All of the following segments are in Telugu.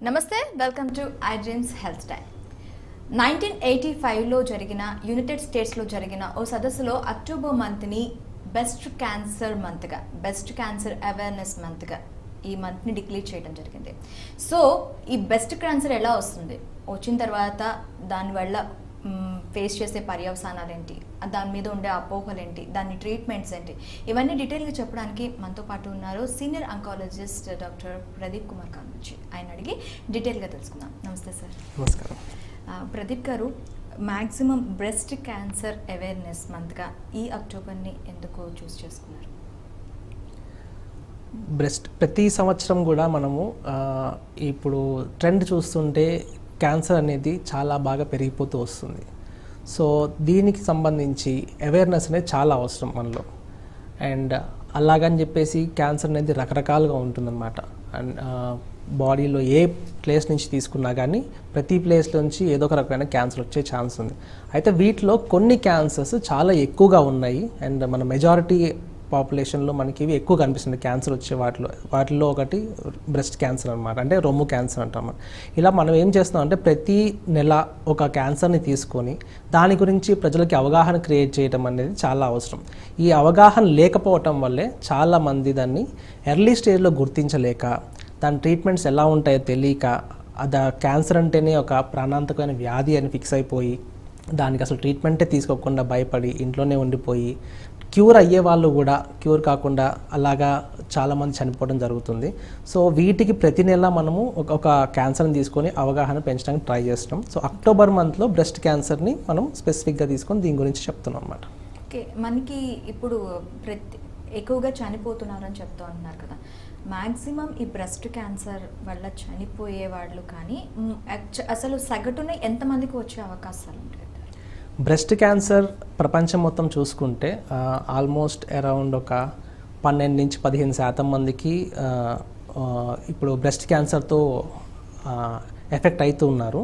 నమస్తే, welcome to iDreams Health Time. 1985లో జరిగిన యునైటెడ్ స్టేట్స్లో జరిగిన ఓ సదస్సులో అక్టోబర్ మంత్ని బెస్ట్ క్యాన్సర్ మంత్గా, బెస్ట్ క్యాన్సర్ అవేర్నెస్ మంత్గా ఈ మంత్ని డిక్లేర్ చేయడం జరిగింది. సో ఈ బెస్ట్ క్యాన్సర్ ఎలా వస్తుంది, వచ్చిన తర్వాత దానివల్ల ఫేస్ చేసే పర్యవసానాలు ఏంటి, దాని మీద ఉండే అపోహలు ఏంటి, దాని ట్రీట్మెంట్స్ ఏంటి, ఇవన్నీ డీటెయిల్గా చెప్పడానికి మనతో పాటు ఉన్నారు senior oncologist doctor Pradeep Kumar కానుంచి. ఆయన అడిగి డీటెయిల్గా తెలుసుకుందాం. నమస్తే సార్. నమస్కారం. ప్రదీప్ గారు, మ్యాక్సిమం బ్రెస్ట్ క్యాన్సర్ అవేర్నెస్ మంత్గా ఈ అక్టోబర్ని ఎందుకు చూస్ చేసుకున్నారు? ప్రతి సంవత్సరం కూడా మనము ఇప్పుడు ట్రెండ్ చూస్తుంటే క్యాన్సర్ అనేది చాలా బాగా పెరిగిపోతూ వస్తుంది. సో దీనికి సంబంధించి అవేర్నెస్ అనేది చాలా అవసరం మనలో. అండ్ అలాగని చెప్పేసి క్యాన్సర్ అనేది రకరకాలుగా ఉంటుందన్నమాట. అండ్ బాడీలో ఏ ప్లేస్ నుంచి తీసుకున్నా కానీ ప్రతి ప్లేస్ నుంచి ఏదో ఒక రకమైన క్యాన్సర్ వచ్చే ఛాన్స్ ఉంది. అయితే వీటిలో కొన్ని క్యాన్సర్స్ చాలా ఎక్కువగా ఉన్నాయి. అండ్ మన మెజారిటీ పాపులేషన్లో మనకి ఇవి ఎక్కువ కనిపిస్తుంది క్యాన్సర్ వచ్చే వాటిలో ఒకటి బ్రెస్ట్ క్యాన్సర్ అనమాట, అంటే రొమ్ము క్యాన్సర్ అంటాం. ఇలా మనం ఏం చేస్తున్నాం అంటే ప్రతి నెల ఒక క్యాన్సర్ని తీసుకొని దాని గురించి ప్రజలకి అవగాహన క్రియేట్ చేయడం అనేది చాలా అవసరం. ఈ అవగాహన లేకపోవటం వల్లే చాలామంది దాన్ని ఎర్లీ స్టేజ్లో గుర్తించలేక, దాని ట్రీట్మెంట్స్ ఎలా ఉంటాయో తెలియక, అది క్యాన్సర్ అంటేనే ఒక ప్రాణాంతకమైన వ్యాధి అని ఫిక్స్ అయిపోయి దానికి అసలు ట్రీట్మెంటే తీసుకోకుండా భయపడి ఇంట్లోనే ఉండిపోయి క్యూర్ అయ్యే వాళ్ళు కూడా క్యూర్ కాకుండా అలాగా చాలామంది చనిపోవడం జరుగుతుంది. సో వీటికి ప్రతి నెల మనము ఒక క్యాన్సర్ని తీసుకొని అవగాహన పెంచడానికి ట్రై చేస్తున్నాం. సో అక్టోబర్ మంత్లో బ్రెస్ట్ క్యాన్సర్ని మనం స్పెసిఫిక్గా తీసుకొని దీని గురించి చెప్తున్నాం అన్నమాట. ఓకే, మనకి ఇప్పుడు ఎక్కువగా చనిపోతున్నారని చెప్తూ అంటున్నారు కదా, మ్యాక్సిమం ఈ బ్రెస్ట్ క్యాన్సర్ వల్ల చనిపోయే వాళ్ళు కానీ అసలు సగటున ఎంతమందికి వచ్చే అవకాశాలు ఉంటాయి? బ్రెస్ట్ క్యాన్సర్ ప్రపంచం మొత్తం చూసుకుంటే ఆల్మోస్ట్ అరౌండ్ ఒక 12 నుంచి 15% మందికి ఇప్పుడు బ్రెస్ట్ క్యాన్సర్తో ఎఫెక్ట్ అవుతూ ఉన్నారు.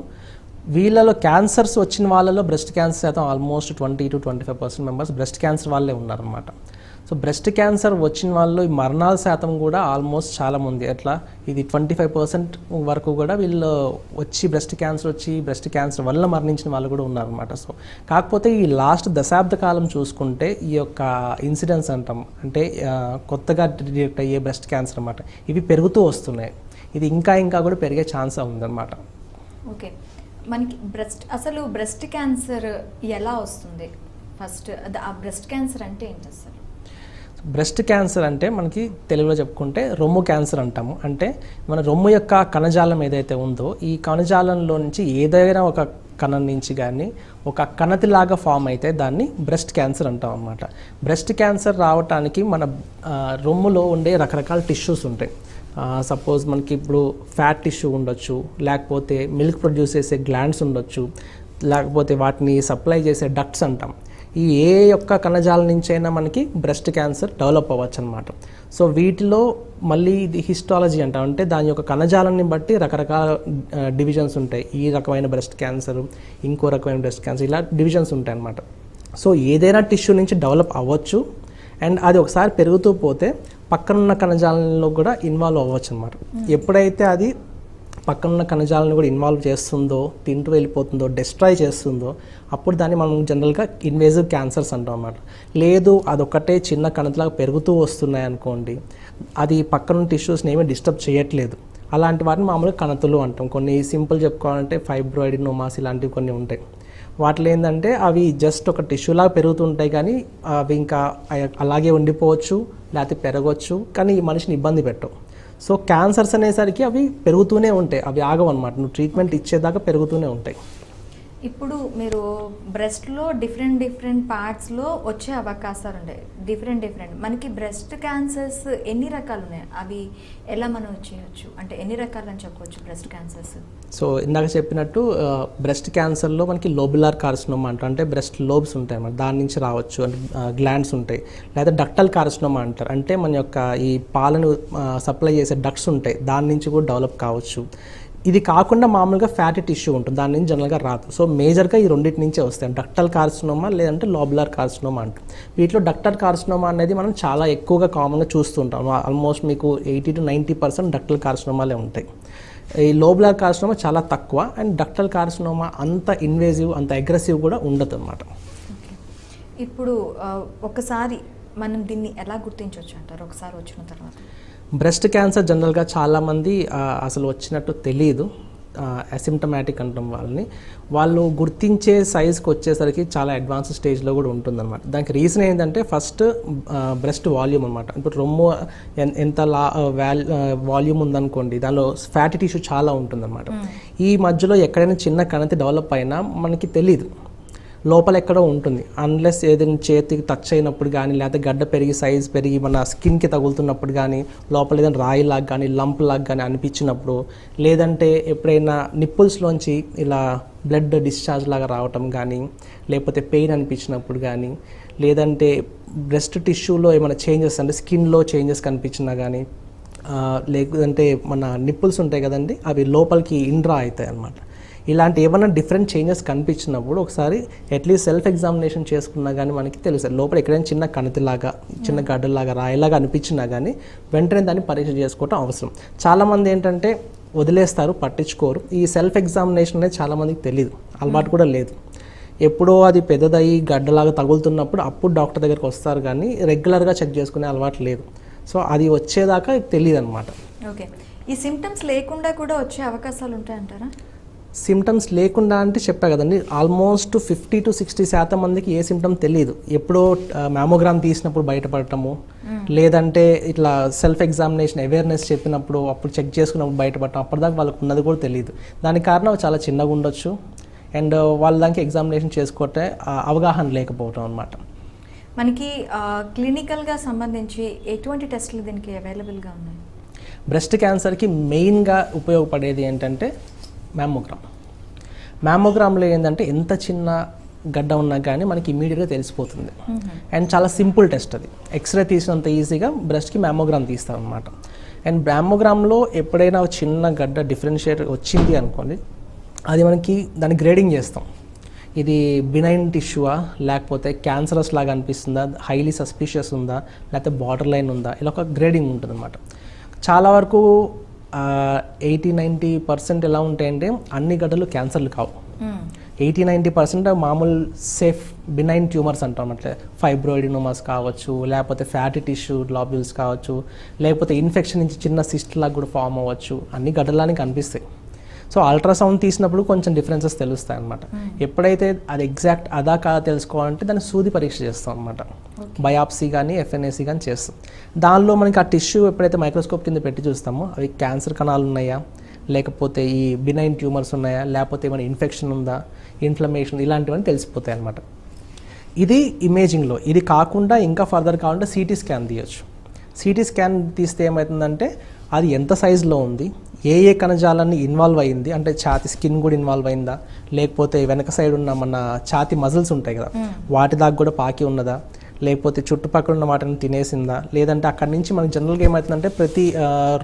వీళ్ళలో క్యాన్సర్స్ వచ్చిన వాళ్ళలో బ్రెస్ట్ క్యాన్సర్ శాతం almost 20 to 25% members breast cancer వాళ్ళే ఉన్నారనమాట. సో బ్రెస్ట్ క్యాన్సర్ వచ్చిన వాళ్ళు ఈ మరణాల శాతం కూడా ఆల్మోస్ట్ చాలామంది అట్లా ఇది 25% వరకు కూడా వీళ్ళు బ్రెస్ట్ క్యాన్సర్ వల్ల మరణించిన వాళ్ళు కూడా ఉన్నారనమాట. సో కాకపోతే ఈ లాస్ట్ దశాబ్ద కాలం చూసుకుంటే ఈ యొక్క ఇన్సిడెన్స్ అంటాం, అంటే కొత్తగా డిటెక్ట్ అయ్యే బ్రెస్ట్ క్యాన్సర్ అన్నమాట, ఇవి పెరుగుతూ వస్తున్నాయి. ఇది ఇంకా కూడా పెరిగే ఛాన్స్ ఉందన్నమాట. ఓకే, మనకి అసలు బ్రెస్ట్ క్యాన్సర్ ఎలా వస్తుంది? ఫస్ట్ ఆ బ్రెస్ట్ క్యాన్సర్ అంటే ఏంటి అసలు? బ్రెస్ట్ క్యాన్సర్ అంటే మనకి తెలుగులో చెప్పుకుంటే రొమ్ము క్యాన్సర్ అంటాము. అంటే మన రొమ్ము యొక్క కణజాలం ఏదైతే ఉందో ఈ కణజాలంలో నుంచి ఏదైనా ఒక కణం నుంచి కానీ ఒక కణతిలాగా ఫామ్ అయితే దాన్ని బ్రెస్ట్ క్యాన్సర్ అంటాం అన్నమాట. బ్రెస్ట్ క్యాన్సర్ రావడానికి మన రొమ్ములో ఉండే రకరకాల టిష్యూస్ ఉంటాయి. సపోజ్ మనకి ఇప్పుడు ఫ్యాట్ టిష్యూ ఉండొచ్చు, లేకపోతే మిల్క్ ప్రొడ్యూస్ చేసే గ్లాండ్స్ ఉండొచ్చు, లేకపోతే వాటిని సప్లై చేసే డక్ట్స్ అంటాం. ఈ ఏ యొక్క కణజాలం నుంచి అయినా మనకి బ్రెస్ట్ క్యాన్సర్ డెవలప్ అవ్వచ్చు అనమాట. సో వీటిలో మళ్ళీ ఇది హిస్టాలజీ అంటాం, అంటే దాని యొక్క కణజాలాన్ని బట్టి రకరకాల డివిజన్స్ ఉంటాయి. ఈ రకమైన బ్రెస్ట్ క్యాన్సర్, ఇంకో రకమైన బ్రెస్ట్ క్యాన్సర్, ఇలా డివిజన్స్ ఉంటాయి అన్నమాట. సో ఏదైనా టిష్యూ నుంచి డెవలప్ అవ్వచ్చు, అండ్ అది ఒకసారి పెరుగుతూ పోతే పక్కనున్న కణజాలంలో కూడా ఇన్వాల్వ్ అవ్వచ్చు అనమాట. ఎప్పుడైతే అది పక్కనున్న కణజాలను కూడా ఇన్వాల్వ్ చేస్తుందో, తింటూ వెళ్ళిపోతుందో, డిస్ట్రాయ్ చేస్తుందో, అప్పుడు దాన్ని మనం జనరల్గా ఇన్వేజివ్ క్యాన్సర్స్ అంటాం అన్నమాట. లేదు అదొకటే చిన్న కణతలాగా పెరుగుతూ వస్తున్నాయి అనుకోండి, అది పక్కనున్న టిష్యూస్ని ఏమీ డిస్టర్బ్ చేయట్లేదు, అలాంటి వాటిని మామూలుగా కణతులు అంటాం. కొన్ని సింపుల్ చెప్పుకోవాలంటే ఫైబ్రాయిడినోమాస్ ఇలాంటివి కొన్ని ఉంటాయి. వాటిలో ఏంటంటే అవి జస్ట్ ఒక టిష్యూలాగా పెరుగుతుంటాయి, కానీ అవి ఇంకా అలాగే ఉండిపోవచ్చు, లేకపోతే పెరగవచ్చు, కానీ ఈ మనిషిని ఇబ్బంది పెట్టవు. సో క్యాన్సర్స్ అనేసరికి అవి పెరుగుతూనే ఉంటాయి, అవి ఆగవన్నమాట. నువ్వు ట్రీట్మెంట్ ఇచ్చేదాకా పెరుగుతూనే ఉంటాయి. ఇప్పుడు మీరు బ్రెస్ట్లో డిఫరెంట్ పార్ట్స్లో వచ్చే అవకాశాలు ఉంటాయి, డిఫరెంట్ మనకి బ్రెస్ట్ క్యాన్సర్స్ ఎన్ని రకాలు ఉన్నాయి, అవి ఎలా మనం చేయొచ్చు, అంటే ఎన్ని రకాలు అని చెప్పవచ్చు బ్రెస్ట్ క్యాన్సర్స్? సో ఇందాక చెప్పినట్టు బ్రెస్ట్ క్యాన్సర్లో మనకి లోబులార్ కార్సినోమా అంటారు, అంటే బ్రెస్ట్ లోబ్స్ ఉంటాయి అన్నమాట, దాని నుంచి రావచ్చు, అంటే గ్లాండ్స్ ఉంటాయి. లేదా డక్టల్ కార్సినోమా అంటారు, అంటే మన యొక్క ఈ పాలను సప్లై చేసే డక్ట్స్ ఉంటాయి, దాని నుంచి కూడా డెవలప్ కావచ్చు. ఇది కాకుండా మామూలుగా ఫ్యాటీ టిష్యూ ఉంటుంది, దాని నుంచి జనరల్గా రాదు. సో మేజర్గా ఈ రెండింటి నుంచే వస్తాయి, డక్టల్ కార్సినోమా లేదంటే లోబులార్ కార్సినోమా అంటాం. వీటిలో డక్టల్ కార్సినోమా అనేది మనం చాలా ఎక్కువగా కామన్గా చూస్తుంటాం. ఆల్మోస్ట్ మీకు 80 to 90% డక్టల్ కార్సినోమాలే ఉంటాయి. ఈ లోబులార్ కార్సినోమా చాలా తక్కువ, అండ్ డక్టల్ కార్సినోమా అంత ఇన్వేజివ్, అంత అగ్రెసివ్ కూడా ఉండదు అనమాట. ఇప్పుడు ఒకసారి మనం దీన్ని ఎలా గుర్తించవచ్చు అంటారు ఒకసారి వచ్చిన తర్వాత? బ్రెస్ట్ క్యాన్సర్ జనరల్గా చాలామంది అసలు వచ్చినట్టు తెలియదు, అసిమ్టమాటిక్ అంటాం వాళ్ళని. వాళ్ళు గుర్తించే సైజ్కి వచ్చేసరికి చాలా అడ్వాన్స్ స్టేజ్లో కూడా ఉంటుందన్నమాట. దానికి రీజన్ ఏంటంటే ఫస్ట్ బ్రెస్ట్ వాల్యూమ్ అనమాట. ఇప్పుడు రొమ్ము ఎంత వాల్యూమ్ ఉందనుకోండి, దానిలో ఫ్యాటీ టిష్యూ చాలా ఉంటుందన్నమాట. ఈ మధ్యలో ఎక్కడైనా చిన్న కణతి డెవలప్ అయినా మనకి తెలియదు, లోపల ఎక్కడో ఉంటుంది. అన్లెస్ ఏదైనా చేతికి టచ్ అయినప్పుడు కానీ, లేకపోతే గడ్డ పెరిగి సైజ్ పెరిగి మన స్కిన్కి తగులుతున్నప్పుడు కానీ, లోపల ఏదైనా రాయిలాగా కానీ లంప్ లాగా కానీ అనిపించినప్పుడు, లేదంటే ఎప్పుడైనా నిప్పుల్స్లోంచి ఇలా బ్లడ్ డిశ్చార్జ్ లాగా రావటం కానీ, లేకపోతే పెయిన్ అనిపించినప్పుడు కానీ, లేదంటే బ్రెస్ట్ టిష్యూలో ఏమైనా చేంజెస్ అంటే స్కిన్లో చేంజెస్ కనిపించినా కానీ, లేదంటే మన నిప్పుల్స్ ఉంటాయి కదండి, అవి లోపలికి ఇండ్రా అవుతాయి అన్నమాట. ఇలాంటి ఏమైనా డిఫరెంట్ చేంజెస్ కనిపించినప్పుడు ఒకసారి అట్లీస్ట్ సెల్ఫ్ ఎగ్జామినేషన్ చేసుకున్నా కానీ మనకి తెలుస్తుంది. లోపల ఎక్కడైనా చిన్న కణితిలాగా, చిన్న గడ్డలాగా, రాయిలాగా అనిపించినా కానీ వెంటనే దాన్ని పరీక్ష చేసుకోవటం అవసరం. చాలామంది ఏంటంటే వదిలేస్తారు, పట్టించుకోరు. ఈ సెల్ఫ్ ఎగ్జామినేషన్ అనేది చాలామందికి తెలియదు, అలవాటు కూడా లేదు. ఎప్పుడో అది పెద్దదయ్యి గడ్డలాగా తగులుతున్నప్పుడు అప్పుడు డాక్టర్ దగ్గరికి వస్తారు, కానీ రెగ్యులర్గా చెక్ చేసుకునే అలవాటు లేదు. సో అది వచ్చేదాకా తెలియదు అనమాట. ఓకే, ఈ సిమ్టమ్స్ లేకుండా కూడా వచ్చే అవకాశాలు ఉంటాయంటారా? సిమ్టమ్స్ లేకుండా అంటే చెప్పా కదండి, ఆల్మోస్ట్ 50 to 60% మందికి ఏ సిమ్టమ్ తెలియదు. ఎప్పుడో మ్యామోగ్రామ్ తీసినప్పుడు బయటపడటము, లేదంటే ఇట్లా సెల్ఫ్ ఎగ్జామినేషన్ అవేర్నెస్ చెప్పినప్పుడు అప్పుడు చెక్ చేసుకున్నప్పుడు బయటపడటం, అప్పటిదాకా వాళ్ళకు ఉన్నది కూడా తెలియదు. దానికి కారణం చాలా చిన్నగా ఉండొచ్చు, అండ్ వాళ్ళ దానికి ఎగ్జామినేషన్ చేసుకోవటే అవగాహన లేకపోవటం అనమాట. మనకి క్లినికల్గా సంబంధించి ఎటువంటి టెస్టులు దీనికి అవైలబుల్గా ఉన్నాయి? బ్రెస్ట్ క్యాన్సర్కి మెయిన్గా ఉపయోగపడేది ఏంటంటే మ్యామోగ్రామ్లో ఏంటంటే ఎంత చిన్న గడ్డ ఉన్నా కానీ మనకి ఇమీడియట్గా తెలిసిపోతుంది. అండ్ చాలా సింపుల్ టెస్ట్ అది, ఎక్స్రే తీసినంత ఈజీగా బ్రెస్ట్కి మ్యామోగ్రామ్ తీస్తాం అనమాట. అండ్ మ్యామోగ్రామ్లో ఎప్పుడైనా చిన్న గడ్డ డిఫరెన్షియేట్ వచ్చింది అనుకోండి, అది మనకి దాన్ని గ్రేడింగ్ చేస్తాం. ఇది బినైన్ టిష్యూవా, లేకపోతే క్యాన్సరస్ లాగా అనిపిస్తుందా, హైలీ సస్పిషియస్ ఉందా, లేకపోతే బార్డర్ లైన్ ఉందా, ఇలా ఒక గ్రేడింగ్ ఉంటుంది అనమాట. చాలా వరకు 80-90% ఎలా ఉంటాయంటే అన్ని గడ్డలు క్యాన్సర్లు కావు. 80-90% మామూలు సేఫ్ బినైన్ ట్యూమర్స్ అంటాం. అట్లా ఫైబ్రాయిడినోమాస్ కావచ్చు, లేకపోతే ఫ్యాటీ టిష్యూ గ్లోబ్యూల్స్ కావచ్చు, లేకపోతే ఇన్ఫెక్షన్ నుంచి చిన్న సిస్ట్ లాగా కూడా ఫామ్ అవ్వచ్చు. అన్ని గడ్డలానికి కనిపిస్తాయి. సో అల్ట్రాసౌండ్ తీసినప్పుడు కొంచెం డిఫరెన్సెస్ తెలుస్తాయి అనమాట. ఎప్పుడైతే అది ఎగ్జాక్ట్ అదా కాదా తెలుసుకోవాలంటే దాన్ని సూది పరీక్ష చేస్తాం అనమాట. బయాప్సీ కానీ ఎఫ్ఎన్ఏసీ కానీ చేస్తాం. దానిలో మనకి ఆ టిష్యూ ఎప్పుడైతే మైక్రోస్కోప్ కింద పెట్టి చూస్తామో అవి క్యాన్సర్ కణాలు ఉన్నాయా, లేకపోతే ఈ బినైన్ ట్యూమర్స్ ఉన్నాయా, లేకపోతే ఏమైనా ఇన్ఫెక్షన్ ఉందా, ఇన్ఫ్లమేషన్, ఇలాంటివన్నీ తెలిసిపోతాయి అనమాట. ఇది ఇమేజింగ్లో. ఇది కాకుండా ఇంకా ఫర్దర్ కావాలంటే సిటీ స్కాన్ తీయచ్చు. సిటీ స్కాన్ తీస్తే ఏమవుతుందంటే అది ఎంత సైజులో ఉంది, ఏ కణజాలాన్ని ఇన్వాల్వ్ అయ్యింది, అంటే ఛాతి స్కిన్ కూడా ఇన్వాల్వ్ అయిందా, లేకపోతే వెనక సైడ్ ఉన్న మన ఛాతి మజిల్స్ ఉంటాయి కదా వాటి దాకా కూడా పాకి ఉన్నదా, లేకపోతే చుట్టుపక్కల ఉన్న వాటిని తినేసిందా, లేదంటే అక్కడి నుంచి మనకి జనరల్గా ఏమవుతుందంటే ప్రతి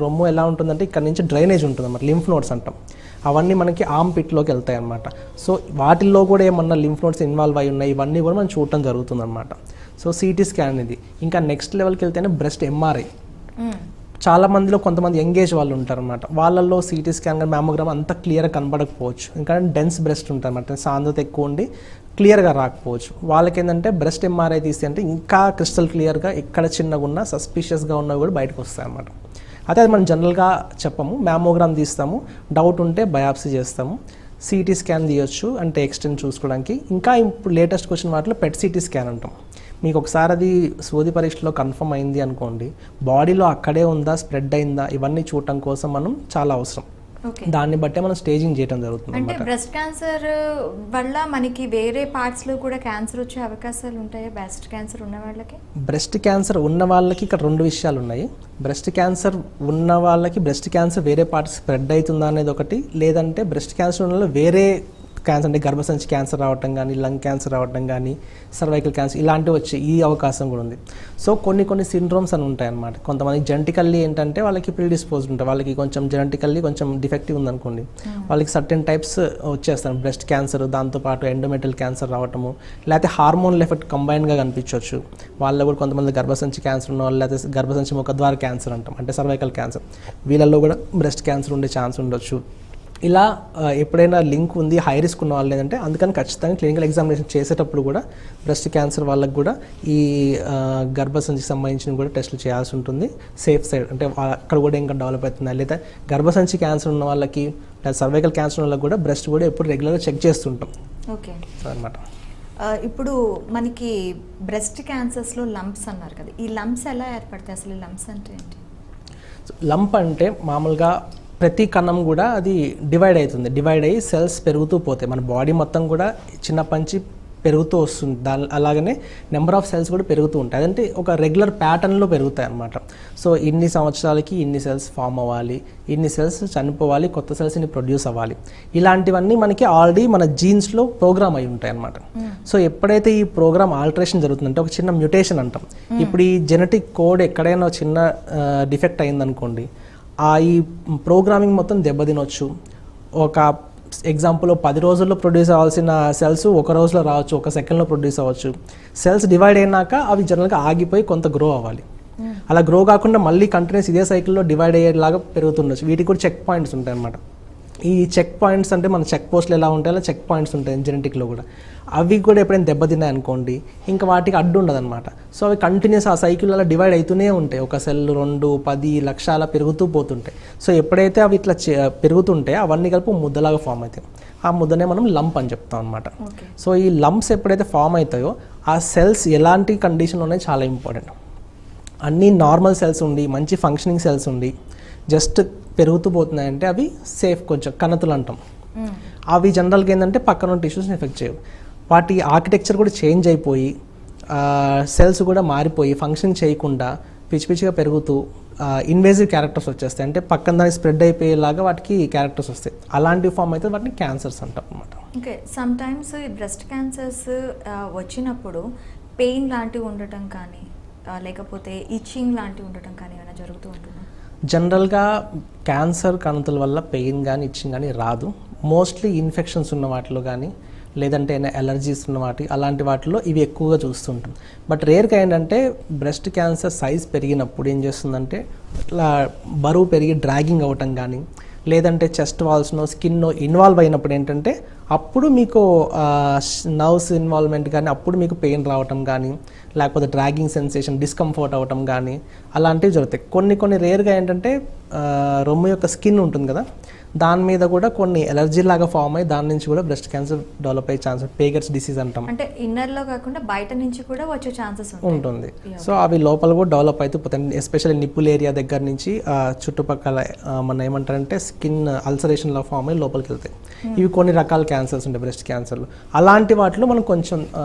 రొమ్ము ఎలా ఉంటుందంటే ఇక్కడ నుంచి డ్రైనేజ్ ఉంటుంది అన్నమాట, లింఫ్ నోడ్స్ అంటాం. అవన్నీ మనకి ఆర్మ్ పిట్లోకి వెళ్తాయి అన్నమాట. సో వాటిల్లో కూడా ఏమన్నా లింఫ్ నోడ్స్ ఇన్వాల్వ్ అయి ఉన్నాయి, ఇవన్నీ కూడా మనం చూడటం జరుగుతుంది అనమాట. సో సిటీ స్కాన్ ఇది. ఇంకా నెక్స్ట్ లెవెల్కి వెళ్తేనే బ్రెస్ట్ ఎంఆర్ఐ. చాలా మందిలో కొంతమంది యంగేజ్ వాళ్ళు ఉంటారన్నమాట, వాళ్ళల్లో సిటీ స్కాన్ కానీ మ్యామోగ్రామ్ అంత క్లియర్గా కనబడకపోవచ్చు, ఇంకా డెన్స్ బ్రెస్ట్ ఉంటారన్నమాట, సాంద్రత ఎక్కువ ఉండి క్లియర్గా రాకపోవచ్చు. వాళ్ళకి ఏంటంటే బ్రెస్ట్ ఎంఆర్ఐ తీస్తే అంటే ఇంకా క్రిస్టల్ క్లియర్గా ఎక్కడ చిన్నగా ఉన్నా సస్పిషియస్గా ఉన్నవి కూడా బయటకు వస్తాయి అన్నమాట. అయితే అది మనం జనరల్గా చెప్పము, మ్యామోగ్రామ్ తీస్తాము, డౌట్ ఉంటే బయాప్సీ చేస్తాము, సిటీ స్కాన్ తీయొచ్చు అంటే ఎక్స్టెండ్ చూసుకోవడానికి. ఇంకా ఇప్పుడు లేటెస్ట్కి వచ్చిన వాటిలో పెట్ సిటీ స్కాన్ అంటాం. మీకు ఒకసారి అది సోది పరీక్షలో కన్ఫర్మ్ అయింది అనుకోండి, బాడీలో అక్కడే ఉందా, స్ప్రెడ్ అయిందా, ఇవన్నీ చూడటం కోసం మనం చాలా అవసరం. దాన్ని బట్టే మనం స్టేజింగ్ చేయడం జరుగుతుంది. అంటే బ్రెస్ట్ క్యాన్సర్ వల్ల మనకి వేరే పార్ట్స్ లో కూడా క్యాన్సర్ వచ్చే అవకాశాలు ఉంటాయా బ్రెస్ట్ క్యాన్సర్ ఉన్న వాళ్ళకి? బ్రెస్ట్ క్యాన్సర్ ఉన్న వాళ్ళకి ఇక్కడ రెండు విషయాలు ఉన్నాయి. బ్రెస్ట్ క్యాన్సర్ ఉన్న వాళ్ళకి బ్రెస్ట్ క్యాన్సర్ వేరే పార్ట్స్ స్ప్రెడ్ అవుతుందా అనేది ఒకటి, లేదంటే బ్రెస్ట్ క్యాన్సర్ ఉన్న వేరే క్యాన్సర్ అంటే గర్భసంచి క్యాన్సర్ రావటం కానీ, లంగ్ క్యాన్సర్ రావటం కానీ, సర్వైకల్ క్యాన్సర్ ఇలాంటివి వచ్చే ఈ అవకాశం కూడా ఉంది. సో కొన్ని సిండ్రోమ్స్ అని ఉంటాయి అన్నమాట. కొంతమంది జెనెటికల్లీ ఏంటంటే వాళ్ళకి ప్రీడిస్పోజ్డ్ ఉంటాయి, వాళ్ళకి కొంచెం జెనెటికల్లీ కొంచెం డిఫెక్టివ్ ఉందనుకోండి, వాళ్ళకి సర్టెన్ టైప్స్ వచ్చేస్తాయి. బ్రెస్ట్ క్యాన్సర్, దాంతోపాటు ఎండోమెట్రియల్ క్యాన్సర్ రావటము, లేకపోతే హార్మోనల్ ఎఫెక్ట్ కంబైన్గా కనిపించవచ్చు. వాళ్ళలో కూడా కొంతమంది గర్భసంచి క్యాన్సర్ ఉన్న వాళ్ళు, లేకపోతే గర్భసంచి ముఖద్వార క్యాన్సర్ అంటాం అంటే సర్వైకల్ క్యాన్సర్, వీళ్ళల్లో కూడా బ్రెస్ట్ క్యాన్సర్ ఉండే ఛాన్స్ ఉండొచ్చు. ఇలా ఎప్పుడైనా లింక్ ఉంది, హై రిస్క్ ఉన్న వాళ్ళు లేదంటే అందుకని ఖచ్చితంగా క్లినికల్ ఎగ్జామినేషన్ చేసేటప్పుడు కూడా బ్రెస్ట్ క్యాన్సర్ వాళ్ళకి కూడా ఈ గర్భసంచికి సంబంధించిన కూడా టెస్టులు చేయాల్సి ఉంటుంది. సేఫ్ సైడ్ అంటే అక్కడ కూడా ఇంకా డెవలప్ అవుతుంది. లేదా గర్భసంచి క్యాన్సర్ ఉన్న వాళ్ళకి, లేదా సర్వైకల్ క్యాన్సర్ ఉన్న వాళ్ళకి కూడా బ్రెస్ట్ కూడా ఎప్పుడు రెగ్యులర్గా చెక్ చేస్తుంటాం. ఓకే అనమాట. ఇప్పుడు మనకి బ్రెస్ట్ క్యాన్సర్స్లో లంప్స్ అన్నారు కదా, ఈ లంప్స్ ఎలా ఏర్పడతాయి, అసలు లంప్స్ అంటే ఏంటి? లంప్ అంటే మామూలుగా ప్రతి కణం కూడా అది డివైడ్ అవుతుంది, డివైడ్ అయ్యి సెల్స్ పెరుగుతూ పోతాయి. మన బాడీ మొత్తం కూడా చిన్నప్పటి నుంచి పెరుగుతూ వస్తుంది, అలాగనే నెంబర్ ఆఫ్ సెల్స్ కూడా పెరుగుతూ ఉంటాయి. అదంటే ఒక రెగ్యులర్ ప్యాటర్న్లో పెరుగుతాయి అన్నమాట. సో ఇన్ని సంవత్సరాలకి ఇన్ని సెల్స్ ఫామ్ అవ్వాలి, ఇన్ని సెల్స్ చనిపోవాలి, కొత్త సెల్స్ని ప్రొడ్యూస్ అవ్వాలి, ఇలాంటివన్నీ మనకి ఆల్రెడీ మన జీన్స్లో ప్రోగ్రామ్ అయి ఉంటాయి అన్నమాట. సో ఎప్పుడైతే ఈ ప్రోగ్రామ్ ఆల్టరేషన్ జరుగుతుందంటే ఒక చిన్న మ్యూటేషన్ అంటాం. ఇప్పుడు ఈ జెనెటిక్ కోడ్ ఎక్కడైనా చిన్న డిఫెక్ట్ అయిందనుకోండి, ఈ ప్రోగ్రామింగ్ మొత్తం దెబ్బతినొచ్చు. ఒక ఎగ్జాంపుల్ 10 రోజుల్లో ప్రొడ్యూస్ అవ్వాల్సిన సెల్స్ ఒక రోజులో రావచ్చు, ఒక సెకండ్లో ప్రొడ్యూస్ అవ్వచ్చు. సెల్స్ డివైడ్ అయినాక అవి జనరల్గా ఆగిపోయి కొంత గ్రో అవ్వాలి. అలా గ్రో కాకుండా మళ్ళీ కంటిన్యూస్ ఇదే సైకిల్లో డివైడ్ అయ్యేలాగా పెరుగుతుండొచ్చు. వీటికి కూడా చెక్ పాయింట్స్ ఉంటాయి అన్నమాట. ఈ చెక్ పాయింట్స్ అంటే మన చెక్ పోస్ట్లు ఎలా ఉంటాయో అలా చెక్ పాయింట్స్ ఉంటాయి జెనెటిక్లో కూడా. అవి కూడా ఎప్పుడైనా దెబ్బతిన్నాయి అనుకోండి, ఇంకా వాటికి అడ్డు ఉండదు అనమాట. సో అవి కంటిన్యూస్ ఆ సైకిల్ అలా డివైడ్ అవుతూనే ఉంటాయి. ఒక సెల్ 2, 10, 1,00,000 అలా పెరుగుతూ పోతుంటాయి. సో ఎప్పుడైతే అవి ఇట్లా పెరుగుతుంటాయో అవన్నీ కలిపి ముద్దలాగా ఫామ్ అవుతాయి. ఆ ముద్దనే మనం లంప్ అని చెప్తాం అనమాట. సో ఈ లంప్స్ ఎప్పుడైతే ఫామ్ అవుతాయో ఆ సెల్స్ ఎలాంటి కండిషన్లో ఉన్నాయి చాలా ఇంపార్టెంట్. అన్నీ నార్మల్ సెల్స్ ఉండి, మంచి ఫంక్షనింగ్ సెల్స్ ఉండి జస్ట్ పెరుగుతూ పోతున్నాయంటే అవి సేఫ్, కొంచెం కణతులు అంటాం. అవి జనరల్గా ఏంటంటే పక్కన టిష్యూస్ని ఎఫెక్ట్ చేయవు. వాటి ఆర్కిటెక్చర్ కూడా చేంజ్ అయిపోయి సెల్స్ కూడా మారిపోయి ఫంక్షన్ చేయకుండా పిచ్చిగా పెరుగుతూ ఇన్వేజివ్ క్యారెక్టర్స్ వచ్చేస్తాయి. అంటే పక్కన దానికి స్ప్రెడ్ అయిపోయేలాగా వాటికి క్యారెక్టర్స్ వస్తాయి. అలాంటి ఫామ్ అయితే వాటిని క్యాన్సర్స్ అంటాం అనమాట. ఓకే, సమ్ టైమ్స్ ఈ బ్రెస్ట్ క్యాన్సర్స్ వచ్చినప్పుడు పెయిన్ లాంటివి ఉండటం కానీ, లేకపోతే ఇచ్చింగ్ లాంటివి ఉండటం కానీ ఏమైనా జరుగుతూ ఉంటుందా? జనరల్గా క్యాన్సర్ కణతుల వల్ల పెయిన్ కానీ ఇచ్చింగ్ కానీ రాదు. మోస్ట్లీ ఇన్ఫెక్షన్స్ ఉన్న వాటిలో కానీ, లేదంటే ఎలర్జీస్ ఉన్న అలాంటి వాటిలో ఇవి ఎక్కువగా చూస్తుంటాం. బట్ రేర్గా ఏంటంటే బ్రెస్ట్ క్యాన్సర్ సైజ్ పెరిగినప్పుడు ఏం చేస్తుందంటే ఇట్లా బరువు పెరిగి డ్రాగింగ్ అవ్వటం కానీ, లేదంటే చెస్ట్ వాల్స్నో స్కిన్నో ఇన్వాల్వ్ అయినప్పుడు ఏంటంటే అప్పుడు మీకు నర్వ్స్ ఇన్వాల్వ్మెంట్ కానీ, అప్పుడు మీకు పెయిన్ రావటం కానీ, లేకపోతే డ్రాగింగ్ సెన్సేషన్, డిస్కంఫర్ట్ అవ్వటం కానీ అలాంటివి జరుగుతాయి. కొన్ని రేర్గా ఏంటంటే రొమ్ము యొక్క స్కిన్ ఉంటుంది కదా, దాని మీద కూడా కొన్ని ఎలర్జీ లాగా ఫామ్ అయ్యి దాని నుంచి కూడా బ్రెస్ట్ క్యాన్సర్ డెవలప్ అయ్యే ఛాన్స్, పేగర్స్ డిసీజ్ అంటాం. అంటే ఇన్నర్లో కాకుండా బయట నుంచి కూడా వచ్చే ఛాన్సెస్ ఉంటుంది. సో అవి లోపల కూడా డెవలప్ అవుతూ పోతాయి. ఎస్పెషల్లీ నిప్పుల్ ఏరియా దగ్గర నుంచి చుట్టుపక్కల మన ఏమంటారంటే స్కిన్ అల్సరేషన్ లా ఫామ్ అయ్యి లోపలికి వెళ్తాయి. ఇవి కొన్ని రకాల క్యాన్సర్స్ ఉంటాయి బ్రెస్ట్ క్యాన్సర్లు. అలాంటి వాటిలో మనం కొంచెం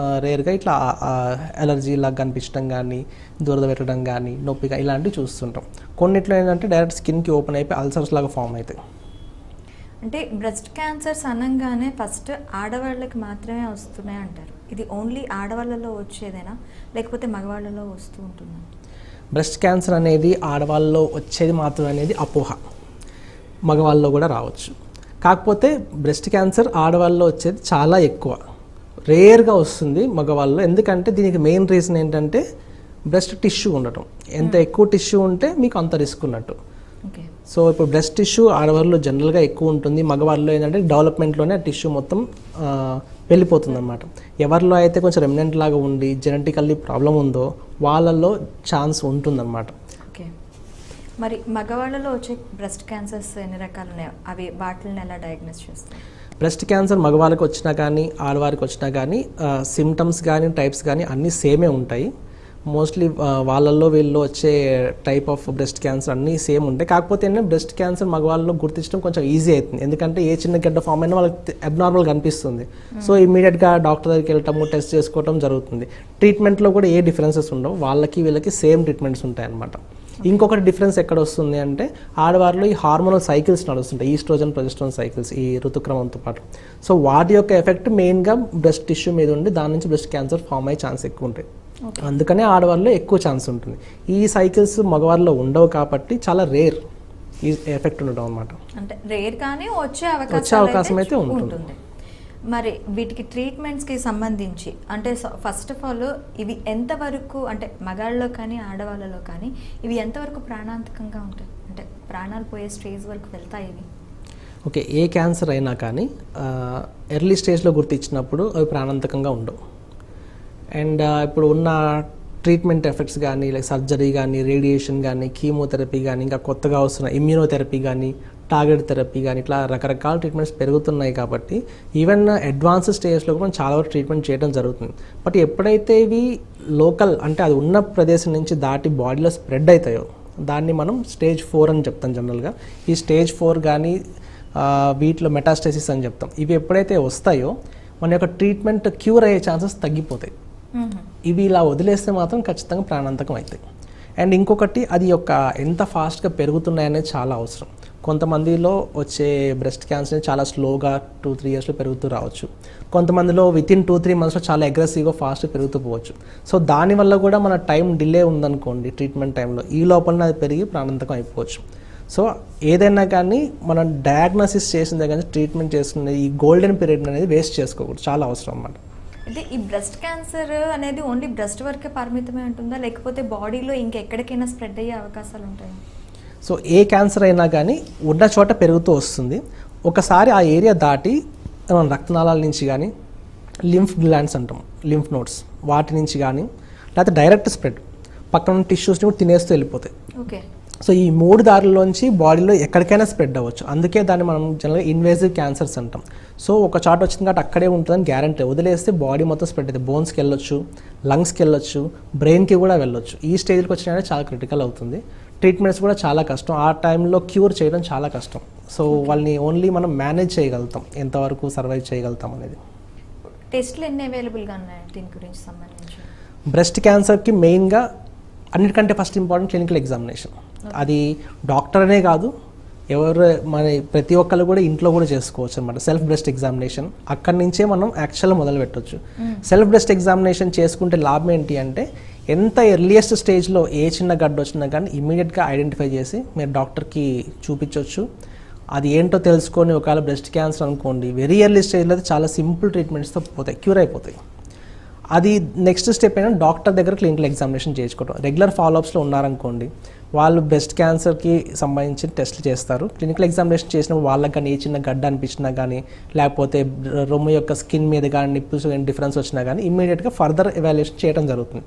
రేర్గా ఇట్లా ఎలర్జీ లాగా కనిపించడం కానీ, దురద పెట్టడం కానీ, నొప్పిగా ఇలాంటివి చూస్తుంటాం. కొన్నిట్లో ఏంటంటే డైరెక్ట్ స్కిన్కి ఓపెన్ అయిపోయి అల్సర్స్ లాగా ఫామ్ అవుతాయి. అంటే బ్రెస్ట్ క్యాన్సర్స్ అనగానే ఫస్ట్ ఆడవాళ్ళకి మాత్రమే వస్తున్నాయి అంటారు. ఇది ఓన్లీ ఆడవాళ్ళలో వచ్చేదేనా, లేకపోతే మగవాళ్ళలో వస్తూ ఉంటుందా? బ్రెస్ట్ క్యాన్సర్ అనేది ఆడవాళ్ళలో వచ్చేది మాత్రమే అనేది అపోహ. మగవాళ్ళలో కూడా రావచ్చు. కాకపోతే బ్రెస్ట్ క్యాన్సర్ ఆడవాళ్ళలో వచ్చేది చాలా ఎక్కువ, రేర్గా వస్తుంది మగవాళ్ళలో. ఎందుకంటే దీనికి మెయిన్ రీజన్ ఏంటంటే బ్రెస్ట్ టిష్యూ ఉండటం. ఎంత ఎక్కువ టిష్యూ ఉంటే మీకు అంత రిస్క్ ఉన్నట్టు. సో ఇప్పుడు బ్రెస్ట్ టిష్యూ ఆడవాళ్ళలో జనరల్గా ఎక్కువ ఉంటుంది. మగవాళ్ళలో ఏంటంటే డెవలప్మెంట్లోనే ఆ టిష్యూ మొత్తం వెళ్ళిపోతుంది అనమాట. ఎవరిలో అయితే కొంచెం రెమినెంట్ లాగా ఉండి జెనెటికల్లీ ప్రాబ్లం ఉందో వాళ్ళల్లో ఛాన్స్ ఉంటుందన్నమాట. ఓకే, మరి మగవాళ్ళలో వచ్చే బ్రెస్ట్ క్యాన్సర్స్ ఎన్ని రకాలు ఉన్నాయి, అవి వాటిని ఎలా డయాగ్నోస్ చేస్తారు? బ్రెస్ట్ క్యాన్సర్ మగవాళ్ళకి వచ్చినా కానీ ఆడవారికి వచ్చినా కానీ సిమ్టమ్స్ కానీ టైప్స్ కానీ అన్నీ సేమే ఉంటాయి. మోస్ట్లీ వాళ్ళల్లో వీళ్ళు వచ్చే టైప్ ఆఫ్ బ్రెస్ట్ క్యాన్సర్ అన్నీ సేమ్ ఉంటాయి. కాకపోతే ఏంటంటే బ్రెస్ట్ క్యాన్సర్ మగవాళ్ళలో గుర్తించడం కొంచెం ఈజీ అవుతుంది. ఎందుకంటే ఏ చిన్న గడ్డ ఫామ్ అయినా వాళ్ళకి అబ్నార్మల్గా అనిపిస్తుంది. సో ఇమీడియట్గా డాక్టర్ దగ్గరికి వెళ్ళటము, టెస్ట్ చేసుకోవడం జరుగుతుంది. ట్రీట్మెంట్లో కూడా ఏ డిఫరెన్సెస్ ఉండవు. వాళ్ళకి వీళ్ళకి సేమ్ ట్రీట్మెంట్స్ ఉంటాయి అన్నమాట. ఇంకొకటి డిఫరెన్స్ ఎక్కడ వస్తుంది అంటే ఆడవారిలో ఈ హార్మోనల్ సైకిల్స్ నడుస్తుంటాయి, ఈస్ట్రోజన్ ప్రొజెస్ట్రాన్ సైకిల్స్ ఈ ఋతుక్రమంతో పాటు. సో వాటి యొక్క ఎఫెక్ట్ మెయిన్గా బ్రెస్ట్ టిష్యూ మీద ఉండి దాని నుంచి బ్రెస్ట్ క్యాన్సర్ ఫామ్ అయ్యే ఛాన్స్ ఎక్కువ ఉంటాయి. అందుకనే ఆడవారిలో ఎక్కువ ఛాన్స్ ఉంటుంది. ఈ సైకిల్స్ మగవారిలో ఉండవు కాబట్టి చాలా రేర్ ఈ ఎఫెక్ట్ ఉండడం అనమాట. అంటే రేర్ కానీ వచ్చే అవకాశం అయితే ఉంటుంది. మరి వీటికి ట్రీట్మెంట్స్కి సంబంధించి అంటే ఫస్ట్ ఆఫ్ ఆల్ ఇవి ఎంతవరకు అంటే మగాళ్ళలో కానీ ఆడవాళ్ళలో కానీ ఇవి ఎంతవరకు ప్రాణాంతకంగా ఉంటాయి, అంటే ప్రాణాలు పోయే స్టేజ్ వరకు వెళ్తాయి ఇవి? ఓకే, ఏ క్యాన్సర్ అయినా కానీ ఎర్లీ స్టేజ్లో గుర్తించినప్పుడు అవి ప్రాణాంతకంగా ఉండవు. అండ్ ఇప్పుడు ఉన్న ట్రీట్మెంట్ ఎఫెక్ట్స్ కానీ లైక్ సర్జరీ కానీ రేడియేషన్ కానీ కీమోథెరపీ కానీ ఇంకా కొత్తగా వస్తున్న ఇమ్యూనోథెరపీ కానీ టార్గెట్ థెరపీ కానీ ఇట్లా రకరకాల ట్రీట్మెంట్స్ పెరుగుతున్నాయి కాబట్టి ఈవెన్ అడ్వాన్స్ స్టేజ్లో కూడా మనం చాలా వరకు ట్రీట్మెంట్ చేయడం జరుగుతుంది. బట్ ఎప్పుడైతే ఇవి లోకల్ అంటే అది ఉన్న ప్రదేశం నుంచి దాటి బాడీలో స్ప్రెడ్ అవుతాయో దాన్ని మనం స్టేజ్ 4 అని చెప్తాం జనరల్గా. ఈ స్టేజ్ 4 కానీ వీటిలో మెటాస్టేసిస్ అని చెప్తాం. ఇవి ఎప్పుడైతే వస్తాయో మన యొక్క ట్రీట్మెంట్ క్యూర్ అయ్యే ఛాన్సెస్ తగ్గిపోతాయి. ఇవి ఇలా వదిలేస్తే మాత్రం ఖచ్చితంగా ప్రాణాంతకం అవుతాయి. అండ్ ఇంకొకటి అది యొక్క ఎంత ఫాస్ట్గా పెరుగుతున్నాయనేది చాలా అవసరం. కొంతమందిలో వచ్చే బ్రెస్ట్ క్యాన్సర్ చాలా స్లోగా 2-3 ఇయర్స్లో పెరుగుతూ రావచ్చు. కొంతమందిలో వితిన్ 2-3 మంత్స్లో చాలా అగ్రెసివ్గా ఫాస్ట్గా పెరుగుతూ పోవచ్చు. సో దానివల్ల కూడా మన టైం డిలే ఉందనుకోండి ట్రీట్మెంట్ టైంలో ఈ లోపలనే అది పెరిగి ప్రాణాంతకం అయిపోవచ్చు. సో ఏదైనా కానీ మనం డయాగ్నోసిస్ చేసిన దగ్గర ట్రీట్మెంట్ చేసుకునే ఈ గోల్డెన్ పీరియడ్ అనేది వేస్ట్ చేసుకోకూడదు, చాలా అవసరం అన్నమాట. అంటే ఈ బ్రెస్ట్ క్యాన్సర్ అనేది ఓన్లీ బ్రెస్ట్ వరకే పరిమితమే ఉంటుందా, లేకపోతే బాడీలో ఇంకెక్కడికైనా స్ప్రెడ్ అయ్యే అవకాశాలు ఉంటాయా? సో ఏ క్యాన్సర్ అయినా కానీ ఉన్న చోట పెరుగుతూ వస్తుంది. ఒకసారి ఆ ఏరియా దాటి మనం రక్తనాళాల నుంచి కానీ లింఫ్ గ్లాండ్స్ అంటాం, లింఫ్ నోడ్స్ వాటి నుంచి కానీ లేకపోతే డైరెక్ట్ స్ప్రెడ్ పక్కన ఉన్న టిష్యూస్ని కూడా తినేస్తూ వెళ్ళిపోతాయి. ఓకే. సో ఈ 3 దారుల్లోంచి బాడీలో ఎక్కడికైనా స్ప్రెడ్ అవ్వచ్చు. అందుకే దాన్ని మనం జనరల్గా ఇన్వేజివ్ క్యాన్సర్స్ అంటాం. సో ఒక చాట్ వచ్చింది కాబట్టి అక్కడే ఉంటుందని గ్యారంటీ, వదిలేస్తే బాడీ మొత్తం స్ప్రెడ్ అవుతుంది. బోన్స్కి వెళ్ళొచ్చు, లంగ్స్కి వెళ్ళొచ్చు, బ్రెయిన్కి కూడా వెళ్ళొచ్చు. ఈ స్టేజ్కి వచ్చినా చాలా క్రిటికల్ అవుతుంది. ట్రీట్మెంట్స్ కూడా చాలా కష్టం, ఆ టైంలో క్యూర్ చేయడం చాలా కష్టం. సో వాళ్ళని ఓన్లీ మనం మేనేజ్ చేయగలుగుతాం, ఎంతవరకు సర్వైవ్ చేయగలుగుతాం అనేది. టెస్ట్లు ఎన్ని అవైలబుల్గా ఉన్నాయి దీని గురించి సంబంధించి? బ్రెస్ట్ క్యాన్సర్కి మెయిన్గా అన్నిటికంటే ఫస్ట్ ఇంపార్టెంట్ క్లినికల్ ఎగ్జామినేషన్. అది డాక్టర్ అనే కాదు, ఎవరు మన ప్రతి ఒక్కరు కూడా ఇంట్లో కూడా చేసుకోవచ్చు అనమాట. సెల్ఫ్ బ్రెస్ట్ ఎగ్జామినేషన్ అక్కడి నుంచే మనం యాక్చువల్గా మొదలు పెట్టవచ్చు. సెల్ఫ్ బ్రెస్ట్ ఎగ్జామినేషన్ చేసుకుంటే లాభం ఏంటి అంటే ఎంత ఎర్లియస్ట్ స్టేజ్లో ఏ చిన్న గడ్డ వచ్చినా కానీ ఇమీడియట్గా ఐడెంటిఫై చేసి మీరు డాక్టర్కి చూపించవచ్చు. అది ఏంటో తెలుసుకొని ఒకవేళ బ్రెస్ట్ క్యాన్సర్ అనుకోండి వెరీ ఎర్లీ స్టేజ్లో అయితే చాలా సింపుల్ ట్రీట్మెంట్స్తో పోతాయి, క్యూర్ అయిపోతాయి. అది నెక్స్ట్ స్టెప్ అయినా డాక్టర్ దగ్గర క్లినికల్ ఎగ్జామినేషన్ చేయించుకోవడం. రెగ్యులర్ ఫాలోఅప్స్లో ఉన్నారనుకోండి వాళ్ళు బ్రెస్ట్ క్యాన్సర్కి సంబంధించిన టెస్ట్లు చేస్తారు. క్లినికల్ ఎగ్జామినేషన్ చేసినప్పుడు వాళ్ళకి కానీ ఏ చిన్న గడ్డ అనిపించినా కానీ లేకపోతే రొమ్ము యొక్క స్కిన్ మీద కానీ నిప్పుల్స్ కానీ డిఫరెన్స్ వచ్చినా కానీ ఇమ్మీడియట్గా ఫర్దర్ ఎవాల్యుయేషన్ చేయడం జరుగుతుంది.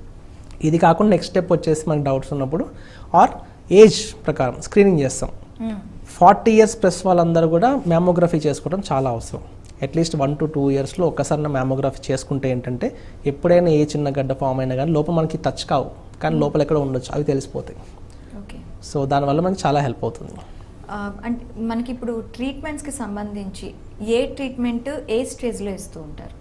ఇది కాకుండా నెక్స్ట్ స్టెప్ వచ్చేసి మనకు డౌట్స్ ఉన్నప్పుడు ఆర్ ఏజ్ ప్రకారం స్క్రీనింగ్ చేస్తాం. 40 ఇయర్స్ ప్లస్ వాళ్ళందరూ కూడా మ్యామోగ్రఫీ చేసుకోవడం చాలా అవసరం. అట్లీస్ట్ 1 to 2 ఇయర్స్లో ఒక్కసారి మ్యామోగ్రఫీ చేసుకుంటే ఏంటంటే ఎప్పుడైనా ఏ చిన్న గడ్డ ఫామ్ అయినా కానీ లోపల మనకి టచ్ కావు, కానీ లోపల ఎక్కడ ఉండొచ్చు, అవి తెలిసిపోతాయి. ఓకే. సో దానివల్ల మనకి చాలా హెల్ప్ అవుతుంది. అంటే మనకి ఇప్పుడు ట్రీట్మెంట్స్కి సంబంధించి ఏ ట్రీట్మెంట్ ఏ స్టేజ్లో ఇస్తూ ఉంటారు?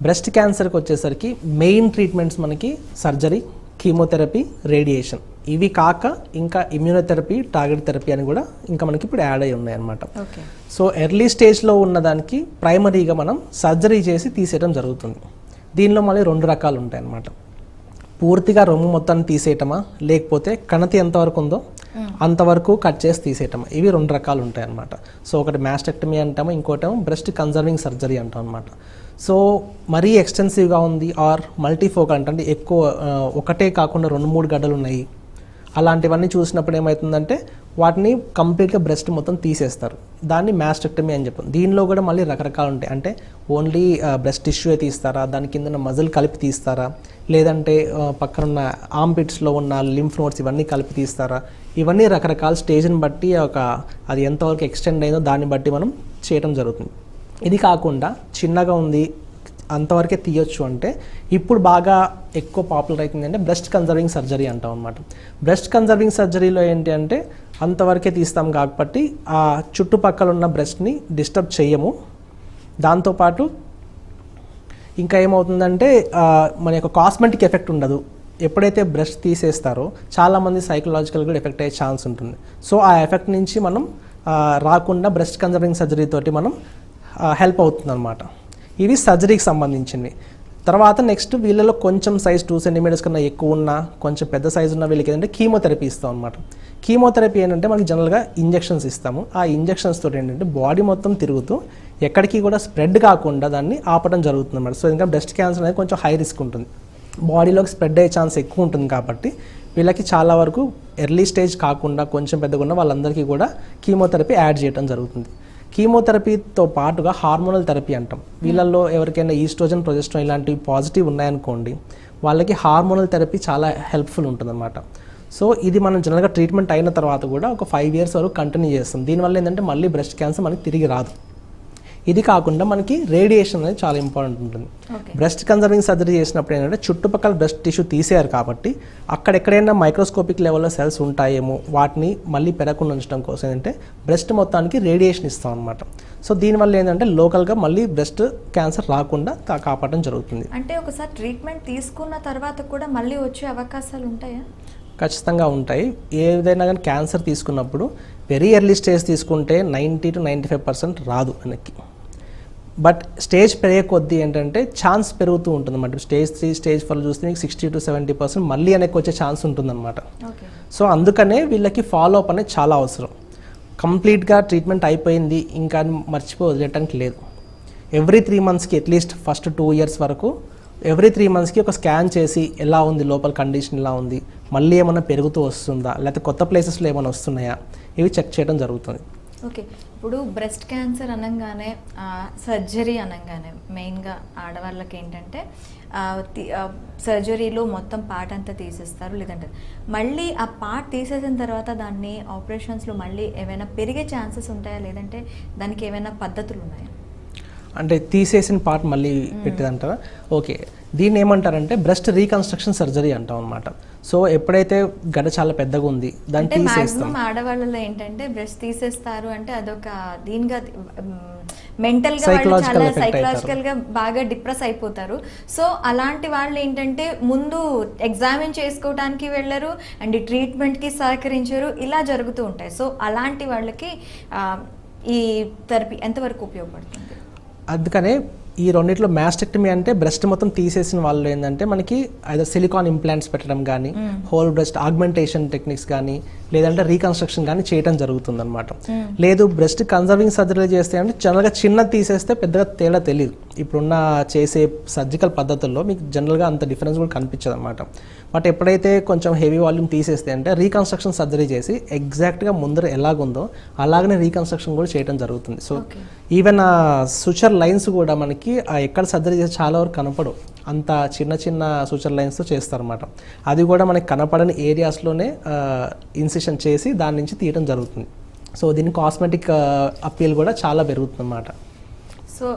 బ్రెస్ట్ క్యాన్సర్కి వచ్చేసరికి మెయిన్ ట్రీట్మెంట్స్ మనకి సర్జరీ, కీమోథెరపీ, రేడియేషన్. ఇవి కాక ఇంకా ఇమ్యూనోథెరపీ, టార్గెట్ థెరపీ అని కూడా ఇంకా మనకి ఇప్పుడు యాడ్ అయ్యి ఉన్నాయన్నమాట. సో ఎర్లీ స్టేజ్లో ఉన్నదానికి ప్రైమరీగా మనం సర్జరీ చేసి తీసేయడం జరుగుతుంది. దీనిలో మళ్ళీ 2 రకాలు ఉంటాయి అన్నమాట. పూర్తిగా రొమ్ము మొత్తాన్ని తీసేయటమా, లేకపోతే కణతి ఎంతవరకు ఉందో అంతవరకు కట్ చేసి తీసేయటమా, ఇవి 2 రకాలు ఉంటాయి అన్నమాట. సో ఒకటి మ్యాస్టెక్టమీ అంటాము, ఇంకోటేమో బ్రెస్ట్ కన్జర్వింగ్ సర్జరీ అంటాం అనమాట. సో మరీ ఎక్స్టెన్సివ్గా ఉంది ఆర్ మల్టీఫోకల్ అంటే ఎక్కువ ఒకటే కాకుండా 2-3 గడ్డలు ఉన్నాయి, అలాంటివన్నీ చూసినప్పుడు ఏమవుతుందంటే వాటిని కంప్లీట్గా బ్రెస్ట్ మొత్తం తీసేస్తారు. దాన్ని మ్యాస్టెక్టమీ అని చెప్పాం. దీనిలో కూడా మళ్ళీ రకరకాలు ఉంటాయి. అంటే ఓన్లీ బ్రెస్ట్ టిష్యూ తీస్తారా, దాని కింద మజిల్ కలిపి తీస్తారా, లేదంటే పక్కనున్న ఆర్మ్పిట్స్లో ఉన్న లింఫ్ నోడ్స్ ఇవన్నీ కలిపి తీస్తారా, ఇవన్నీ రకరకాల స్టేజ్ని బట్టి అది ఎంతవరకు ఎక్స్టెండ్ అయిందో దాన్ని బట్టి మనం చేయడం జరుగుతుంది. ఇది కాకుండా చిన్నగా ఉంది అంతవరకే తీయొచ్చు అంటే ఇప్పుడు బాగా ఎక్కువ పాపులర్ అవుతుంది అంటే బ్రెస్ట్ కన్జర్వింగ్ సర్జరీ అంటాం అనమాట. బ్రెస్ట్ కన్జర్వింగ్ సర్జరీలో ఏంటి అంటే అంతవరకే తీస్తాం కాబట్టి ఆ చుట్టుపక్కల ఉన్న బ్రెస్ట్ని డిస్టర్బ్ చేయము. దాంతోపాటు ఇంకా ఏమవుతుందంటే మన యొక్క కాస్మెటిక్ ఎఫెక్ట్ ఉండదు. ఎప్పుడైతే బ్రెస్ట్ తీసేస్తారో చాలామంది సైకలాజికల్గా ఎఫెక్ట్ అయ్యే ఛాన్స్ ఉంటుంది. సో ఆ ఎఫెక్ట్ నుంచి మనం రాకుండా బ్రెస్ట్ కన్జర్వింగ్ సర్జరీ తోటి మనం హెల్ప్ అవుతుంది అనమాట. ఇవి సర్జరీకి సంబంధించినవి. తర్వాత నెక్స్ట్ వీళ్ళలో కొంచెం సైజ్ 2 సెంటీమీటర్స్ కన్నా ఎక్కువ ఉన్న కొంచెం పెద్ద సైజు ఉన్న వీళ్ళకి ఏంటంటే కీమోథెరపీ ఇస్తాం అనమాట. కీమోథెరపీ ఏంటంటే మనకి జనరల్గా ఇంజెక్షన్స్ ఇస్తాము. ఆ ఇంజెక్షన్స్ తోటి ఏంటంటే బాడీ మొత్తం తిరుగుతూ ఎక్కడికి కూడా స్ప్రెడ్ కాకుండా దాన్ని ఆపడం జరుగుతుంది అనమాట. సో ఇంకా బ్రెస్ట్ క్యాన్సర్ అనేది కొంచెం హై రిస్క్ ఉంటుంది, బాడీలోకి స్ప్రెడ్ అయ్యే ఛాన్స్ ఎక్కువ ఉంటుంది. కాబట్టి వీళ్ళకి చాలా వరకు ఎర్లీ స్టేజ్ కాకుండా కొంచెం పెద్దగా ఉన్న వాళ్ళందరికీ కూడా కీమోథెరపీ యాడ్ చేయడం జరుగుతుంది. కీమోథెరపీతో పాటుగా హార్మోనల్ థెరపీ అంటాం. వీళ్ళల్లో ఎవరికైనా ఈస్ట్రోజన్, ప్రొజెస్ట్రాన్ ఇలాంటివి పాజిటివ్ ఉన్నాయనుకోండి, వాళ్ళకి హార్మోనల్ థెరపీ చాలా హెల్ప్ఫుల్ ఉంటుందన్నమాట. సో ఇది మనం జనరల్గా ట్రీట్మెంట్ అయిన తర్వాత కూడా ఒక 5 years వరకు కంటిన్యూ చేస్తాం. దీనివల్ల ఏంటంటే మళ్ళీ బ్రెస్ట్ క్యాన్సర్ మనకి తిరిగి రాదు. ఇది కాకుండా మనకి రేడియేషన్ అనేది చాలా ఇంపార్టెంట్ ఉంటుంది. బ్రెస్ట్ కన్జర్వింగ్ సర్జరీ చేసినప్పుడు ఏంటంటే చుట్టుపక్కల బ్రెస్ట్ టిష్యూ తీసేయారు కాబట్టి అక్కడెక్కడైనా మైక్రోస్కోపిక్ లెవెల్లో సెల్స్ ఉంటాయేమో వాటిని మళ్ళీ పెరగకుండా ఉంచడం కోసం ఏంటంటే బ్రెస్ట్ మొత్తానికి రేడియేషన్ ఇస్తాం అనమాట. సో దీనివల్ల ఏంటంటే లోకల్గా మళ్ళీ బ్రెస్ట్ క్యాన్సర్ రాకుండా కాపాడడం జరుగుతుంది. అంటే ఒకసారి ట్రీట్మెంట్ తీసుకున్న తర్వాత కూడా మళ్ళీ వచ్చే అవకాశాలు ఉంటాయా? ఖచ్చితంగా ఉంటాయి. ఏదైనా కానీ క్యాన్సర్ తీసుకున్నప్పుడు వెరీ ఎర్లీ స్టేజ్ తీసుకుంటే 90 to 95% రాదు వెనక్కి. బట్ స్టేజ్ పెరిగే కొద్దీ ఏంటంటే ఛాన్స్ పెరుగుతూ ఉంటుంది అన్నమాట. స్టేజ్ 3, స్టేజ్ 4 చూస్తే మీకు 60 to 70% మళ్ళీ వెనక్కి వచ్చే ఛాన్స్ ఉంటుందన్నమాట. సో అందుకనే వీళ్ళకి ఫాలో అప్ అనేది చాలా అవసరం. కంప్లీట్గా ట్రీట్మెంట్ అయిపోయింది ఇంకా మర్చిపోయి వదిలేయడానికి లేదు. ఎవ్రీ 3 monthsకి అట్లీస్ట్ ఫస్ట్ 2 years వరకు ఎవ్రీ 3 monthsకి ఒక స్కాన్ చేసి ఎలా ఉంది, లోపల కండిషన్ ఎలా ఉంది, మళ్ళీ ఏమైనా పెరుగుతూ వస్తుందా, లేకపోతే కొత్త ప్లేసెస్లో ఏమైనా వస్తున్నాయా, ఇవి చెక్ చేయడం జరుగుతుంది. ఓకే, ఇప్పుడు బ్రెస్ట్ క్యాన్సర్ అనగానే సర్జరీ అనగానే మెయిన్గా ఆడవాళ్ళకి ఏంటంటే సర్జరీలో మొత్తం పార్ట్ అంతా తీసేస్తారు. లేదంటే మళ్ళీ ఆ పార్ట్ తీసేసిన తర్వాత దాన్ని ఆపరేషన్స్లో మళ్ళీ ఏమైనా పెరిగే ఛాన్సెస్ ఉంటాయా, లేదంటే దానికి ఏమైనా పద్ధతులు ఉన్నాయా? అంటే తీసేసిన పార్ట్ మళ్ళీ పెట్టేదంటారా? ఓకే, దీన్ని ఏమంటారంటే బ్రెస్ట్ రీకన్స్ట్రక్షన్ సర్జరీ అంటాం అనమాట. సో ఎప్పుడైతే గడ్డ చాలా పెద్దగా ఉంది దాన్ని తీసేస్తాం. ఆడవాళ్ళలో ఏంటంటే బ్రెస్ట్ తీసేస్తారు అంటే అదొక దీనిగా మెంటల్గా సైకలాజికల్గా బాగా డిప్రెస్ అయిపోతారు. సో అలాంటి వాళ్ళు ఏంటంటే ముందు ఎగ్జామిన్ చేసుకోవడానికి వెళ్ళరు అండ్ ట్రీట్మెంట్కి సహకరించరు, ఇలా జరుగుతూ ఉంటాయి. సో అలాంటి వాళ్ళకి ఈ థెరపీ ఎంతవరకు ఉపయోగపడుతుంది? అందుకనే ఈ రెండిట్లో మ్యాస్టెక్టమీ అంటే బ్రెస్ట్ మొత్తం తీసేసిన వాళ్ళు ఏంటంటే మనకి ఐదో సిలికాన్ ఇంప్లాంట్స్ పెట్టడం కానీ, హోల్ బ్రెస్ట్ ఆగ్మెంటేషన్ టెక్నిక్స్ కానీ, లేదంటే రీకన్స్ట్రక్షన్ కానీ చేయడం జరుగుతుంది అనమాట. లేదు బ్రెస్ట్ కన్జర్వింగ్ సర్జరీ చేస్తే అంటే జనరల్గా చిన్నది తీసేస్తే పెద్దగా తేడా తెలియదు. ఇప్పుడున్న చేసే సర్జికల్ పద్ధతుల్లో మీకు జనరల్గా అంత డిఫరెన్స్ కూడా కనిపించదు అనమాట. బట్ ఎప్పుడైతే కొంచెం హెవీ వాల్యూమ్ తీసేస్తే అంటే రీకన్స్ట్రక్షన్ సర్జరీ చేసి ఎగ్జాక్ట్గా ముందర ఎలాగుందో అలాగనే రీకన్స్ట్రక్షన్ కూడా చేయడం జరుగుతుంది. సో ఈవెన్ ఆ సుచర్ లైన్స్ కూడా మనకి ఎక్కడ సర్జరీ చేసి చాలా వరకు కనపడవు, అంత చిన్న చిన్న సూచర్ లైన్స్తో చేస్తారన్నమాట. అది కూడా మనకి కనపడని ఏరియాస్లోనే ఇన్సిషన్ చేసి దాని నుంచి తీయడం జరుగుతుంది. సో దీని కాస్మెటిక్ అప్పీల్ కూడా చాలా పెరుగుతుంది అన్నమాట. సో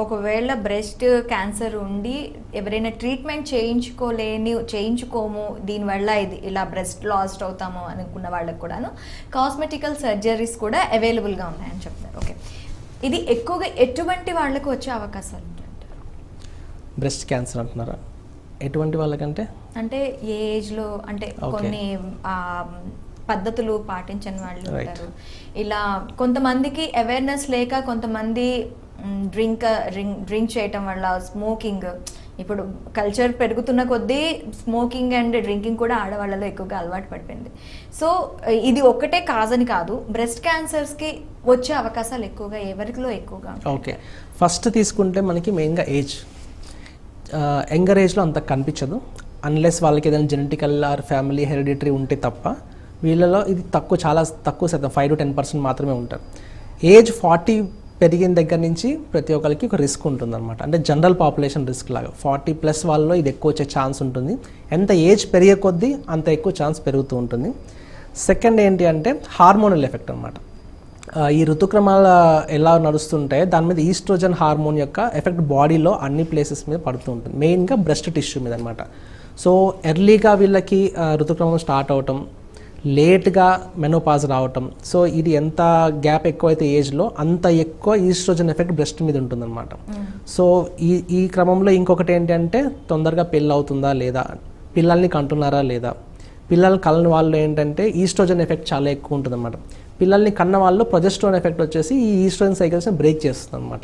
ఒకవేళ బ్రెస్ట్ క్యాన్సర్ ఉండి ఎవరైనా ట్రీట్మెంట్ చేయించుకోము దీనివల్ల ఇది ఇలా బ్రెస్ట్ లాస్ట్ అవుతాము అనుకున్న వాళ్ళకి కూడాను కాస్మెటికల్ సర్జరీస్ కూడా అవైలబుల్గా ఉన్నాయని చెప్తారు. ఓకే, ఇది ఎక్కువగా ఎటువంటి వాళ్ళకు వచ్చే అవకాశాలు ఉంటాయంటారు? బ్రెస్ట్ క్యాన్సర్ అంటున్నారా? ఎటువంటి వాళ్ళకంటే అంటే ఏ ఏజ్లో, అంటే కొన్ని పద్ధతులు పాటించని వాళ్ళు ఉంటారు. ఇలా కొంతమందికి అవేర్నెస్ లేక కొంతమంది డ్రింక్ చేయటం వల్ల, స్మోకింగ్, ఇప్పుడు కల్చర్ పెరుగుతున్న కొద్దీ స్మోకింగ్ అండ్ డ్రింకింగ్ కూడా ఆడవాళ్ళలో ఎక్కువగా అలవాటు పడిపోయింది. సో ఇది ఒక్కటే కాజని కాదు, బ్రెస్ట్ క్యాన్సర్స్కి వచ్చే అవకాశాలు ఎక్కువగా ఎవరిలో ఎక్కువగా? ఓకే, ఫస్ట్ తీసుకుంటే మనకి మెయిన్గా ఏజ్, యంగర్ ఏజ్లో అంత కనిపించదు అన్లెస్ వాళ్ళకి ఏదైనా జెనెటికల్ ఆర్ ఫ్యామిలీ హెరిడిటరీ ఉంటే తప్ప. వీళ్ళలో ఇది చాలా తక్కువ శాతం 5 to 10% మాత్రమే ఉంటారు. ఏజ్ 40 పెరిగిన దగ్గర నుంచి ప్రతి ఒక్కరికి ఒక రిస్క్ ఉంటుంది అనమాట. అంటే జనరల్ పాపులేషన్ రిస్క్ లాగా 40+ వాళ్ళలో ఇది ఎక్కువ వచ్చే ఛాన్స్ ఉంటుంది. ఎంత ఏజ్ పెరిగే కొద్దీ అంత ఎక్కువ ఛాన్స్ పెరుగుతూ ఉంటుంది. సెకండ్ ఏంటి అంటే హార్మోనల్ ఎఫెక్ట్ అనమాట. ఈ ఋతుక్రమాల ఎలా నడుస్తుంటాయో దాని మీద ఈస్ట్రోజన్ హార్మోన్ యొక్క ఎఫెక్ట్ బాడీలో అన్ని ప్లేసెస్ మీద పడుతూ ఉంటుంది, మెయిన్గా బ్రెస్ట్ టిష్యూ మీద అనమాట. సో ఎర్లీగా వీళ్ళకి ఋతుక్రమం స్టార్ట్ అవటం, లేట్గా మెనోపాజ్ రావటం, సో ఇది ఎంత గ్యాప్ ఎక్కువైతే ఏజ్లో అంత ఎక్కువ ఈస్ట్రోజన్ ఎఫెక్ట్ బ్రెస్ట్ మీద ఉంటుందన్నమాట. సో ఈ క్రమంలో ఇంకొకటి ఏంటంటే తొందరగా పెళ్ళి అవుతుందా లేదా, పిల్లల్ని కంటున్నారా లేదా, పిల్లల్ని కలని వాళ్ళు ఏంటంటే ఈస్ట్రోజన్ ఎఫెక్ట్ చాలా ఎక్కువ ఉంటుంది అనమాట. పిల్లల్ని కన్న వాళ్ళు ప్రొజెస్ట్రాన్ ఎఫెక్ట్ వచ్చేసి ఈ ఈస్ట్రోజన్ సైకిల్స్ని బ్రేక్ చేస్తుంది అనమాట.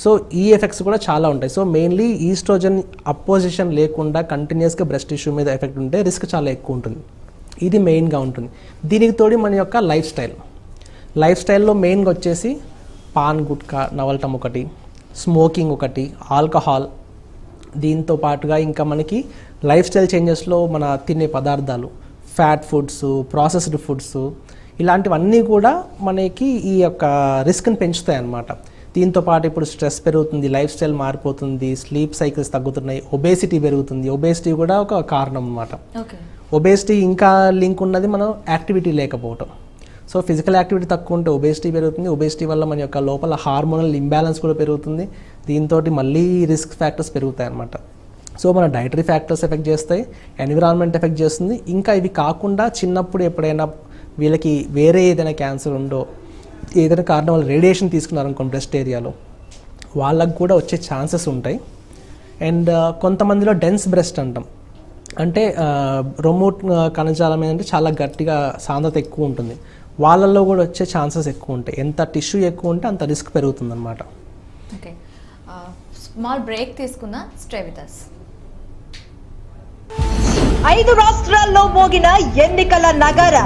సో ఈ ఎఫెక్ట్స్ కూడా చాలా ఉంటాయి. సో మెయిన్లీ ఈస్ట్రోజన్ అపోజిషన్ లేకుండా కంటిన్యూస్గా బ్రెస్ట్ టిష్యూ మీద ఎఫెక్ట్ ఉంటే రిస్క్ చాలా ఎక్కువ ఉంటుంది. ఇది మెయిన్గా ఉంటుంది. దీనికి తోడి మన యొక్క లైఫ్ స్టైల్లో మెయిన్గా వచ్చేసి పాన్ గుట్కా నవలటం ఒకటి, స్మోకింగ్ ఒకటి, ఆల్కహాల్, దీంతో పాటుగా ఇంకా మనకి లైఫ్ స్టైల్ చేంజెస్లో మన తినే పదార్థాలు, ఫ్యాట్ ఫుడ్స్, ప్రాసెస్డ్ ఫుడ్స్, ఇలాంటివన్నీ కూడా మనకి ఈ యొక్క రిస్క్ని పెంచుతాయి అన్నమాట. దీంతో పాటు ఇప్పుడు స్ట్రెస్ పెరుగుతుంది, లైఫ్ స్టైల్ మారిపోతుంది, స్లీప్ సైకిల్స్ తగ్గుతున్నాయి, ఒబేసిటీ పెరుగుతుంది. ఒబేసిటీ కూడా ఒక కారణం అన్నమాట. ఒబేసిటీ ఇంకా లింక్ ఉన్నది మనం యాక్టివిటీ లేకపోవటం. సో ఫిజికల్ యాక్టివిటీ తక్కువ ఉంటే ఒబేసిటీ పెరుగుతుంది. ఒబేసిటీ వల్ల మన యొక్క లోపల హార్మోనల్ ఇంబ్యాలెన్స్ కూడా పెరుగుతుంది. దీంతో మళ్ళీ రిస్క్ ఫ్యాక్టర్స్ పెరుగుతాయి అన్నమాట. సో మన డైటరీ ఫ్యాక్టర్స్ ఎఫెక్ట్ చేస్తాయి, ఎన్విరాన్మెంట్ ఎఫెక్ట్ చేస్తుంది. ఇంకా ఇవి కాకుండా చిన్నప్పుడు ఎప్పుడైనా వీళ్ళకి వేరే ఏదైనా క్యాన్సర్ ఉందో, ఏదైనా కారణం వాళ్ళు రేడియేషన్ తీసుకున్నారనుకోండి బ్రెస్ట్ ఏరియాలో, వాళ్ళకు కూడా వచ్చే ఛాన్సెస్ ఉంటాయి. అండ్ కొంతమందిలో డెన్స్ బ్రెస్ట్ అంటాం, అంటే రొమ్ము కణజాలం ఏంటంటే చాలా గట్టిగా సాంద్రత ఎక్కువ ఉంటుంది, వాళ్ళల్లో కూడా వచ్చే ఛాన్సెస్ ఎక్కువ ఉంటాయి. ఎంత టిష్యూ ఎక్కువ ఉంటే అంత రిస్క్ పెరుగుతుంది అన్నమాట. ఓకే, స్మాల్ బ్రేక్ తీసుకుందాం. Stay with us. 5 రాష్ట్రాల్లో మోగిన ఎన్నికల నగార.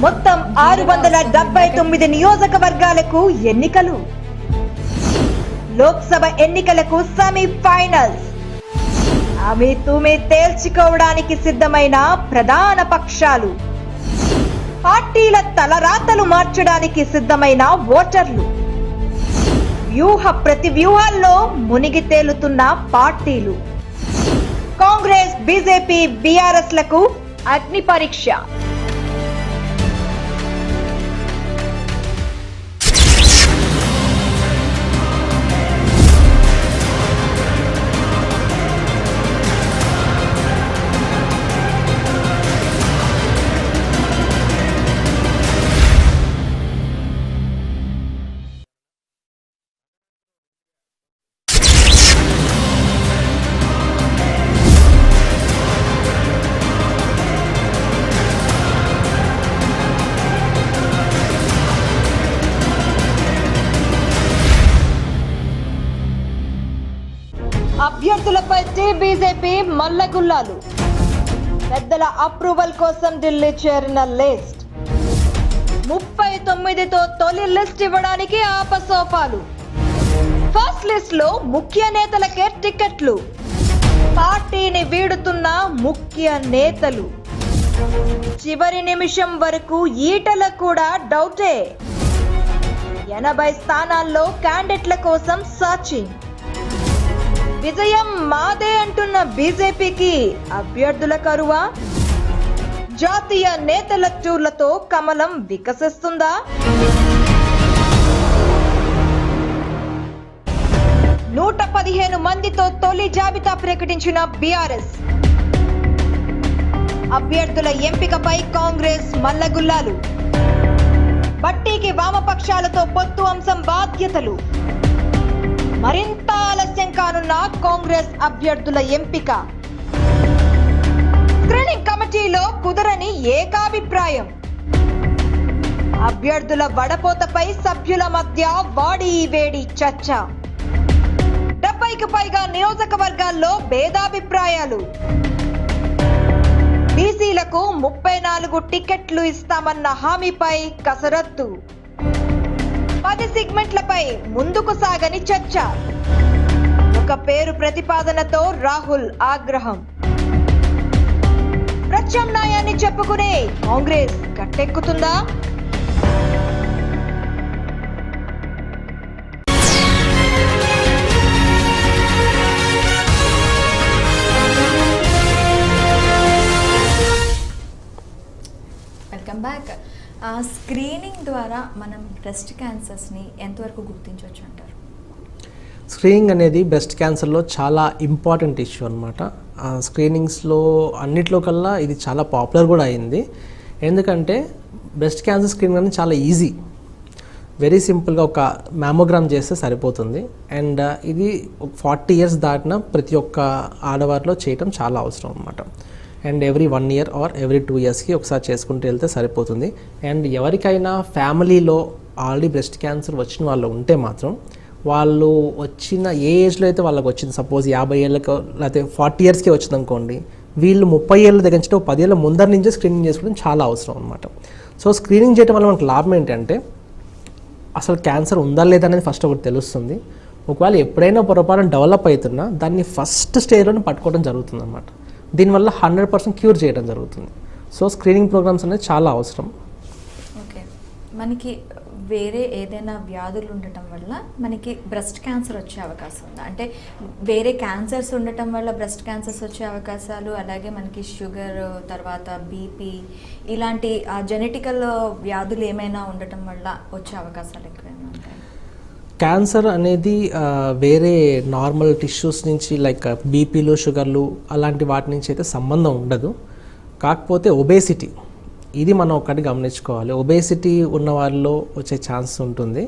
మొత్తం 679 నియోజకవర్గాలకు ఎన్నికలు. లోక్సభ ఎన్నికలకు సెమీఫైనల్స్. ఆమె తూమే తేల్చుకోవడానికి సిద్ధమైన ప్రధాన పక్షాలు, పార్టీల తలరాతలు మార్చడానికి సిద్ధమైన ఓటర్లు, వ్యూహ ప్రతి వ్యూహాల్లో మునిగి తేలుతున్న పార్టీలు. కాంగ్రెస్, బీజేపీ, బీఆర్ఎస్ లకు అగ్ని పరీక్ష. అభ్యర్థులపై బీజేపీ మల్లగుల్లాలు. పెద్దల అప్రూవల్ కోసం ఢిల్లీ చేరిన లిస్ట్. 39తో తొలి లిస్ట్ ఇవ్వడానికి ఆపసోపాలు. ఫస్ట్ లిస్ట్ లో ముఖ్య నేతలకే టికెట్లు. పార్టీని వీడుతున్న ముఖ్య నేతలు. చివరి నిమిషం వరకు ఈటల కూడా డౌటే. 80 స్థానాల్లో క్యాండిడేట్ల కోసం సర్చింగ్. విజయం మాదే అంటున్న బీజేపీకి అభ్యర్థుల కరువా? జాతీయ నేతల టూర్లతో కమలం వికసిస్తుందా? 115 మందితో తొలి జాబితా ప్రకటించిన బీఆర్ఎస్. అభ్యర్థుల ఎంపికపై కాంగ్రెస్ మల్లగుల్లాలు. బట్టీకి వామపక్షాలతో పొత్తు అంశం బాధ్యతలు. మరింత ఆలస్యం కానున్న కాంగ్రెస్ అభ్యర్థుల ఎంపిక. స్క్రీనింగ్ కమిటీలో కుదరని ఏకాభిప్రాయం. అభ్యర్థుల వడపోతపై సభ్యుల మధ్య వాడి వేడి చర్చ. 70కి పైగా నియోజకవర్గాల్లో భేదాభిప్రాయాలు. బీసీలకు 34 టికెట్లు ఇస్తామన్న హామీపై కసరత్తు. 10 సెగ్మెంట్లపై ముందుకు సాగని చర్చ. ఒక పేరు ప్రతిపాదనతో రాహుల్ ఆగ్రహం. ప్రత్యామ్నాయాన్ని చెప్పుకునే కాంగ్రెస్ గట్టెక్కుతుందా? Welcome back. స్క్రీనింగ్ ద్వారా మనం బ్రెస్ట్ క్యాన్సర్స్ని ఎంతవరకు గుర్తించవచ్చు అంటారు? స్క్రీనింగ్ అనేది బ్రెస్ట్ క్యాన్సర్లో చాలా ఇంపార్టెంట్ ఇష్యూ అనమాట. స్క్రీనింగ్స్లో అన్నిట్లో కల్లా ఇది చాలా పాపులర్ కూడా అయింది. ఎందుకంటే బ్రెస్ట్ క్యాన్సర్ స్క్రీనింగ్ అనేది చాలా ఈజీ. వెరీ సింపుల్గా ఒక మ్యామోగ్రామ్ చేస్తే సరిపోతుంది. అండ్ ఇది 40 ఇయర్స్ దాటిన ప్రతి ఒక్క ఆడవారిలో చేయటం చాలా అవసరం అనమాట. And every 1 year or every 2 ఇయర్స్కి ఒకసారి చేసుకుంటూ వెళ్తే సరిపోతుంది. అండ్ ఎవరికైనా ఫ్యామిలీలో ఆల్రెడీ బ్రెస్ట్ క్యాన్సర్ వచ్చిన వాళ్ళు ఉంటే మాత్రం వాళ్ళు వచ్చిన ఏ ఏజ్లో అయితే వాళ్ళకి వచ్చింది, సపోజ్ 50 ఏళ్ళకో లేకపోతే 40 ఇయర్స్కి వచ్చింది అనుకోండి, వీళ్ళు 30 ఏళ్ళ దగ్గర నుంచి 10 ఏళ్ళ ముందర నుంచే స్క్రీనింగ్ చేసుకోవడం చాలా అవసరం అనమాట. సో స్క్రీనింగ్ చేయడం వల్ల మనకు లాభం ఏంటంటే అసలు క్యాన్సర్ ఉందా లేదా అనేది ఫస్ట్ ఒకటి తెలుస్తుంది. ఒకవేళ ఎప్పుడైనా పొరపాటున డెవలప్ అవుతున్నా దాన్ని ఫస్ట్ స్టేజ్లోనే పట్టుకోవడం జరుగుతుంది అనమాట. దీనివల్ల 100% క్యూర్ చేయడం జరుగుతుంది. సో స్క్రీనింగ్ ప్రోగ్రామ్స్ అనేది చాలా అవసరం. ఓకే, మనకి వేరే ఏదైనా వ్యాధులు ఉండటం వల్ల మనకి బ్రెస్ట్ క్యాన్సర్ వచ్చే అవకాశం ఉందా? అంటే వేరే క్యాన్సర్స్ ఉండటం వల్ల బ్రెస్ట్ క్యాన్సర్స్ వచ్చే అవకాశాలు, అలాగే మనకి షుగర్, తర్వాత బీపీ ఇలాంటి జెనెటికల్ వ్యాధులు ఏమైనా ఉండటం వల్ల వచ్చే అవకాశాలు ఎక్కువైనా ఉంటాయి? క్యాన్సర్ అనేది వేరే నార్మల్ టిష్యూస్ నుంచి లైక్ బీపీలు, షుగర్లు అలాంటి వాటి నుంచి అయితే సంబంధం ఉండదు. కాకపోతే ఒబేసిటీ, ఇది మనం ఒకటి గమనించుకోవాలి. ఒబేసిటీ ఉన్న వాళ్ళలో వచ్చే ఛాన్స్ ఉంటుంది.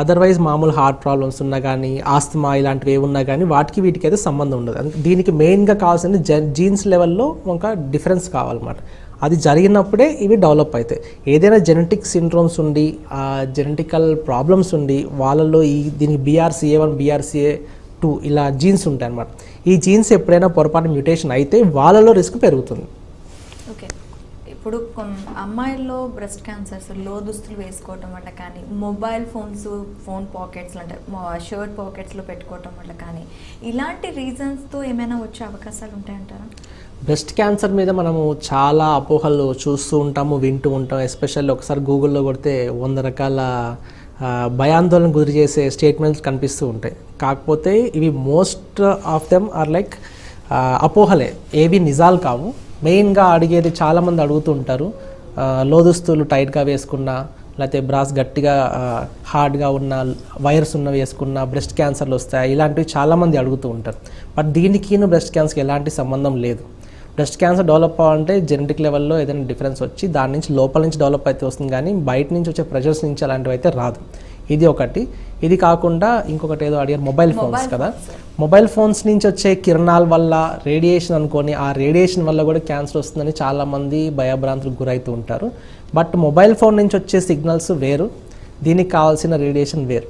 అదర్వైజ్ మామూలు హార్ట్ ప్రాబ్లమ్స్ ఉన్నా కానీ, ఆస్తమా ఇలాంటివి ఏమున్నా కానీ వాటికి వీటికి అయితే సంబంధం ఉండదు. దీనికి మెయిన్గా కావాల్సింది జీన్స్ లెవెల్లో ఒక డిఫరెన్స్ కావాలన్నమాట. అది జరిగినప్పుడే ఇవి డెవలప్ అవుతాయి. ఏదైనా జెనెటిక్ సిండ్రోమ్స్ ఉండి, జెనెటికల్ ప్రాబ్లమ్స్ ఉండి వాళ్ళలో దీనికి BRCA1, BRCA2 ఇలా జీన్స్ ఉంటాయి అన్నమాట. ఈ జీన్స్ ఎప్పుడైనా పొరపాటు మ్యూటేషన్ అయితే వాళ్ళలో రిస్క్ పెరుగుతుంది. ఓకే, ఇప్పుడు అమ్మాయిల్లో బ్రెస్ట్ క్యాన్సర్స్ లో దుస్తులు వేసుకోవటం వల్ల కానీ, మొబైల్ ఫోన్ పాకెట్స్లో అంటే షర్ట్ పాకెట్స్లో పెట్టుకోవటం వల్ల కానీ, ఇలాంటి రీజన్స్తో ఏమైనా వచ్చే అవకాశాలు ఉంటాయంటారా? బ్రెస్ట్ క్యాన్సర్ మీద మనము చాలా అపోహలు చూస్తూ ఉంటాము, వింటూ ఉంటాం. ఎస్పెషల్లీ ఒకసారి గూగుల్లో కొడితే 100 రకాల భయాందోళన గురి చేసే స్టేట్మెంట్స్ కనిపిస్తూ ఉంటాయి. కాకపోతే ఇవి most of them are like అపోహలే, ఏవి నిజాలు కావు. మెయిన్గా అడిగేది చాలామంది అడుగుతూ ఉంటారు, లోదుస్తులు టైట్గా వేసుకున్నా, లేకపోతే బ్రాస్ గట్టిగా హార్డ్గా ఉన్న వైర్స్ ఉన్న వేసుకున్న బ్రెస్ట్ క్యాన్సర్లు వస్తాయి, ఇలాంటివి చాలామంది అడుగుతూ ఉంటారు. బట్ దీనికి బ్రెస్ట్ క్యాన్సర్కి ఎలాంటి సంబంధం లేదు. బ్రెస్ట్ క్యాన్సర్ డెవలప్ అవ్వాలంటే జెనెటిక్ లెవెల్లో ఏదైనా డిఫరెన్స్ వచ్చి దాని నుంచి లోపల నుంచి డెవలప్ అయితే వస్తుంది, కానీ బయట నుంచి వచ్చే ప్రెషర్స్ నుంచి అలాంటివి అయితే రాదు. ఇది ఒకటి. ఇది కాకుండా ఇంకొకటి ఏదో అడిగారు, మొబైల్ ఫోన్స్ కదా. మొబైల్ ఫోన్స్ నుంచి వచ్చే కిరణాల వల్ల రేడియేషన్ అనుకొని, ఆ రేడియేషన్ వల్ల కూడా క్యాన్సర్ వస్తుందని చాలామంది భయభ్రాంతులకు గురవుతూ ఉంటారు. బట్ మొబైల్ ఫోన్ నుంచి వచ్చే సిగ్నల్స్ వేరు, దీనికి కావాల్సిన రేడియేషన్ వేరు.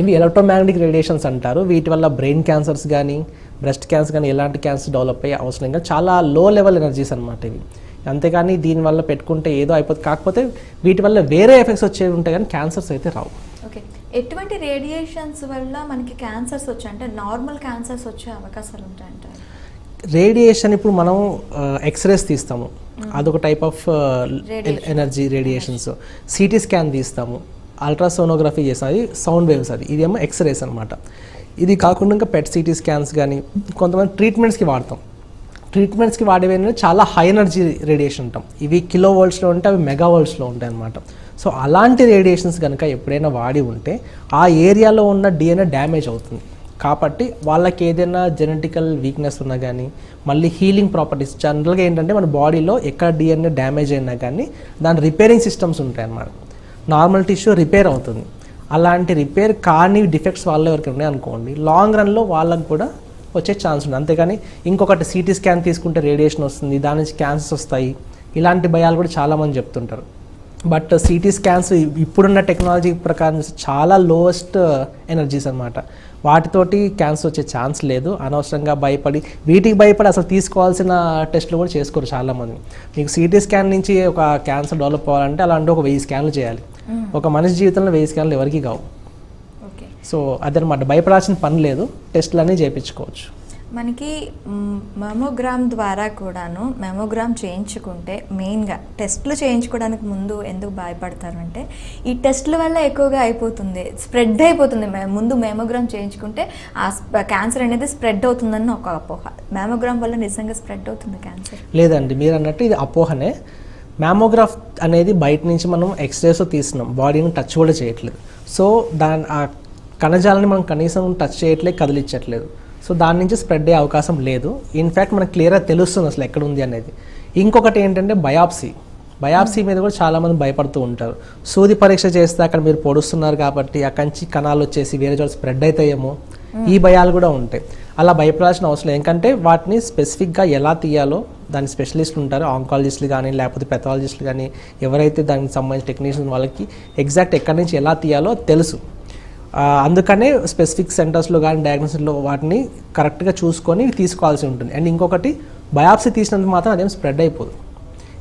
ఇవి ఎలక్ట్రోమాగ్నెటిక్ రేడియేషన్స్ అంటారు. వీటి వల్ల బ్రెయిన్ క్యాన్సర్స్ కానీ, బ్రెస్ట్ క్యాన్సర్ కానీ ఎలాంటి క్యాన్సర్ డెవలప్ అయ్యే అవసరం ఇంకా చాలా లో లెవెల్ ఎనర్జీస్ అనమాట ఇవి. అంతేగాని దీనివల్ల పెట్టుకుంటే ఏదో అయిపోతుంది. కాకపోతే వీటి వల్ల వేరే ఎఫెక్ట్స్ వచ్చేవి ఉంటాయి కానీ క్యాన్సర్స్ అయితే రావు. ఓకే, ఎటువంటి రేడియేషన్స్ వల్ల మనకి క్యాన్సర్స్ వచ్చాయి అంటే నార్మల్ క్యాన్సర్స్ వచ్చే అవకాశాలు ఉంటాయంటారు? రేడియేషన్ ఇప్పుడు మనం ఎక్స్రేస్ తీస్తాము, అదొక type of energy radiations. CT scan తీస్తాము, అల్ట్రాసోనోగ్రఫీ చేస్తాం, అది సౌండ్ వేవ్స్, ఇదేమో ఎక్స్రేస్ అనమాట. ఇది కాకుండా ఇంకా పెట్ సిటీ స్కాన్స్ కానీ కొంతమంది ట్రీట్మెంట్స్కి వాడతాం. ట్రీట్మెంట్స్కి వాడేవి చాలా హై ఎనర్జీ రేడియేషన్ ఉంటాం. ఇవి కిలో వోల్ట్స్లో ఉంటాయి, అవి మెగా వోల్ట్స్లో ఉంటాయి అన్నమాట. సో అలాంటి రేడియేషన్స్ కనుక ఎప్పుడైనా వాడి ఉంటే ఆ ఏరియాలో ఉన్న DNA డ్యామేజ్ అవుతుంది. కాబట్టి వాళ్ళకి ఏదైనా జెనెటికల్ వీక్నెస్ ఉన్నా కానీ, మళ్ళీ హీలింగ్ ప్రాపర్టీస్ జనరల్గా ఏంటంటే మన బాడీలో ఎక్కడ DNA డ్యామేజ్ అయినా కానీ దాని రిపేరింగ్ సిస్టమ్స్ ఉంటాయి అన్నమాట. నార్మల్ టిష్యూ రిపేర్ అవుతుంది. అలాంటి రిపేర్ కాని డిఫెక్ట్స్ వాళ్ళు ఎవరికి ఉన్నాయి అనుకోండి, లాంగ్ రన్లో వాళ్ళకు కూడా వచ్చే ఛాన్స్ ఉంది. అంతేగాని ఇంకొకటి సిటీ స్కాన్ తీసుకుంటే రేడియేషన్ వస్తుంది, దాని నుంచి క్యాన్సర్స్ వస్తాయి, ఇలాంటి భయాలు కూడా చాలామంది చెప్తుంటారు. బట్ సిటీ స్కాన్స్ ఇప్పుడున్న టెక్నాలజీ ప్రకారం చాలా లోయెస్ట్ ఎనర్జీస్ అనమాట. వాటితోటి క్యాన్సర్ వచ్చే ఛాన్స్ లేదు. అనవసరంగా వీటికి భయపడి అసలు తీసుకోవాల్సిన టెస్టులు కూడా చేసుకోరు చాలామంది. మీకు సిటీ స్కాన్ నుంచి ఒక క్యాన్సర్ డెవలప్ అవ్వాలంటే అలాంటి ఒక 1000 స్కాన్లు చేయాలి. ఒక మనిషి జీవితంలో 1000 స్కాన్లు ఎవరికి కావు. సో అదనమాట, భయపడాల్సిన పని లేదు, టెస్టులు అన్నీ చేయించుకోవచ్చు. మనకి మెమోగ్రామ్ ద్వారా కూడాను, మెమోగ్రామ్ చేయించుకుంటే మెయిన్గా టెస్టులు చేయించుకోవడానికి ముందు ఎందుకు భయపడతారు అంటే ఈ టెస్టుల వల్ల ఎక్కువగా అయిపోతుంది, స్ప్రెడ్ అయిపోతుంది. ముందు మెమోగ్రామ్ చేయించుకుంటే ఆ క్యాన్సర్ అనేది స్ప్రెడ్ అవుతుందని ఒక అపోహ. మెమోగ్రామ్ వల్ల నిజంగా స్ప్రెడ్ అవుతుంది క్యాన్సర్? లేదండి, మీరు అన్నట్టు ఇది అపోహనే. మ్యామోగ్రాఫ్ అనేది బయట నుంచి మనం ఎక్స్రేస్ తీస్తున్నాం, బాడీని టచ్ కూడా చేయట్లేదు. సో ఆ కణజాలని మనం కనీసం టచ్ చేయట్లేదు, కదిలించట్లేదు. సో దాని నుంచి స్ప్రెడ్ అయ్యే అవకాశం లేదు. ఇన్ఫ్యాక్ట్ మనకు క్లియర్గా తెలుస్తుంది అసలు ఎక్కడ ఉంది అనేది. ఇంకొకటి ఏంటంటే బయాప్సీ. బయాప్సీ మీద కూడా చాలామంది భయపడుతూ ఉంటారు. సూది పరీక్ష చేస్తే అక్కడ మీరు పొడుస్తున్నారు కాబట్టి అక్కడి నుంచి కణాలు వచ్చేసి వేరే చోట స్ప్రెడ్ అవుతాయేమో, ఈ భయాలు కూడా ఉంటాయి. అలా భయపడాల్సిన అవసరం లేదు. ఎందుకంటే వాటిని స్పెసిఫిక్గా ఎలా తీయాలో దాని స్పెషలిస్టులు ఉంటారు, ఆంకాలజిస్టులు కానీ లేకపోతే పెథాలజిస్టులు కానీ, ఎవరైతే దానికి సంబంధించిన టెక్నీషియన్ వాళ్ళకి ఎగ్జాక్ట్ ఎక్కడి నుంచి ఎలా తీయాలో తెలుసు. అందుకనే స్పెసిఫిక్ సెంటర్స్లో కానీ డయాగ్నోసిస్లో వాటిని కరెక్ట్గా చూసుకొని తీసుకోవాల్సి ఉంటుంది. అండ్ ఇంకొకటి, బయాప్సీ తీసినందుకు మాత్రం అదేం స్ప్రెడ్ అయిపోదు.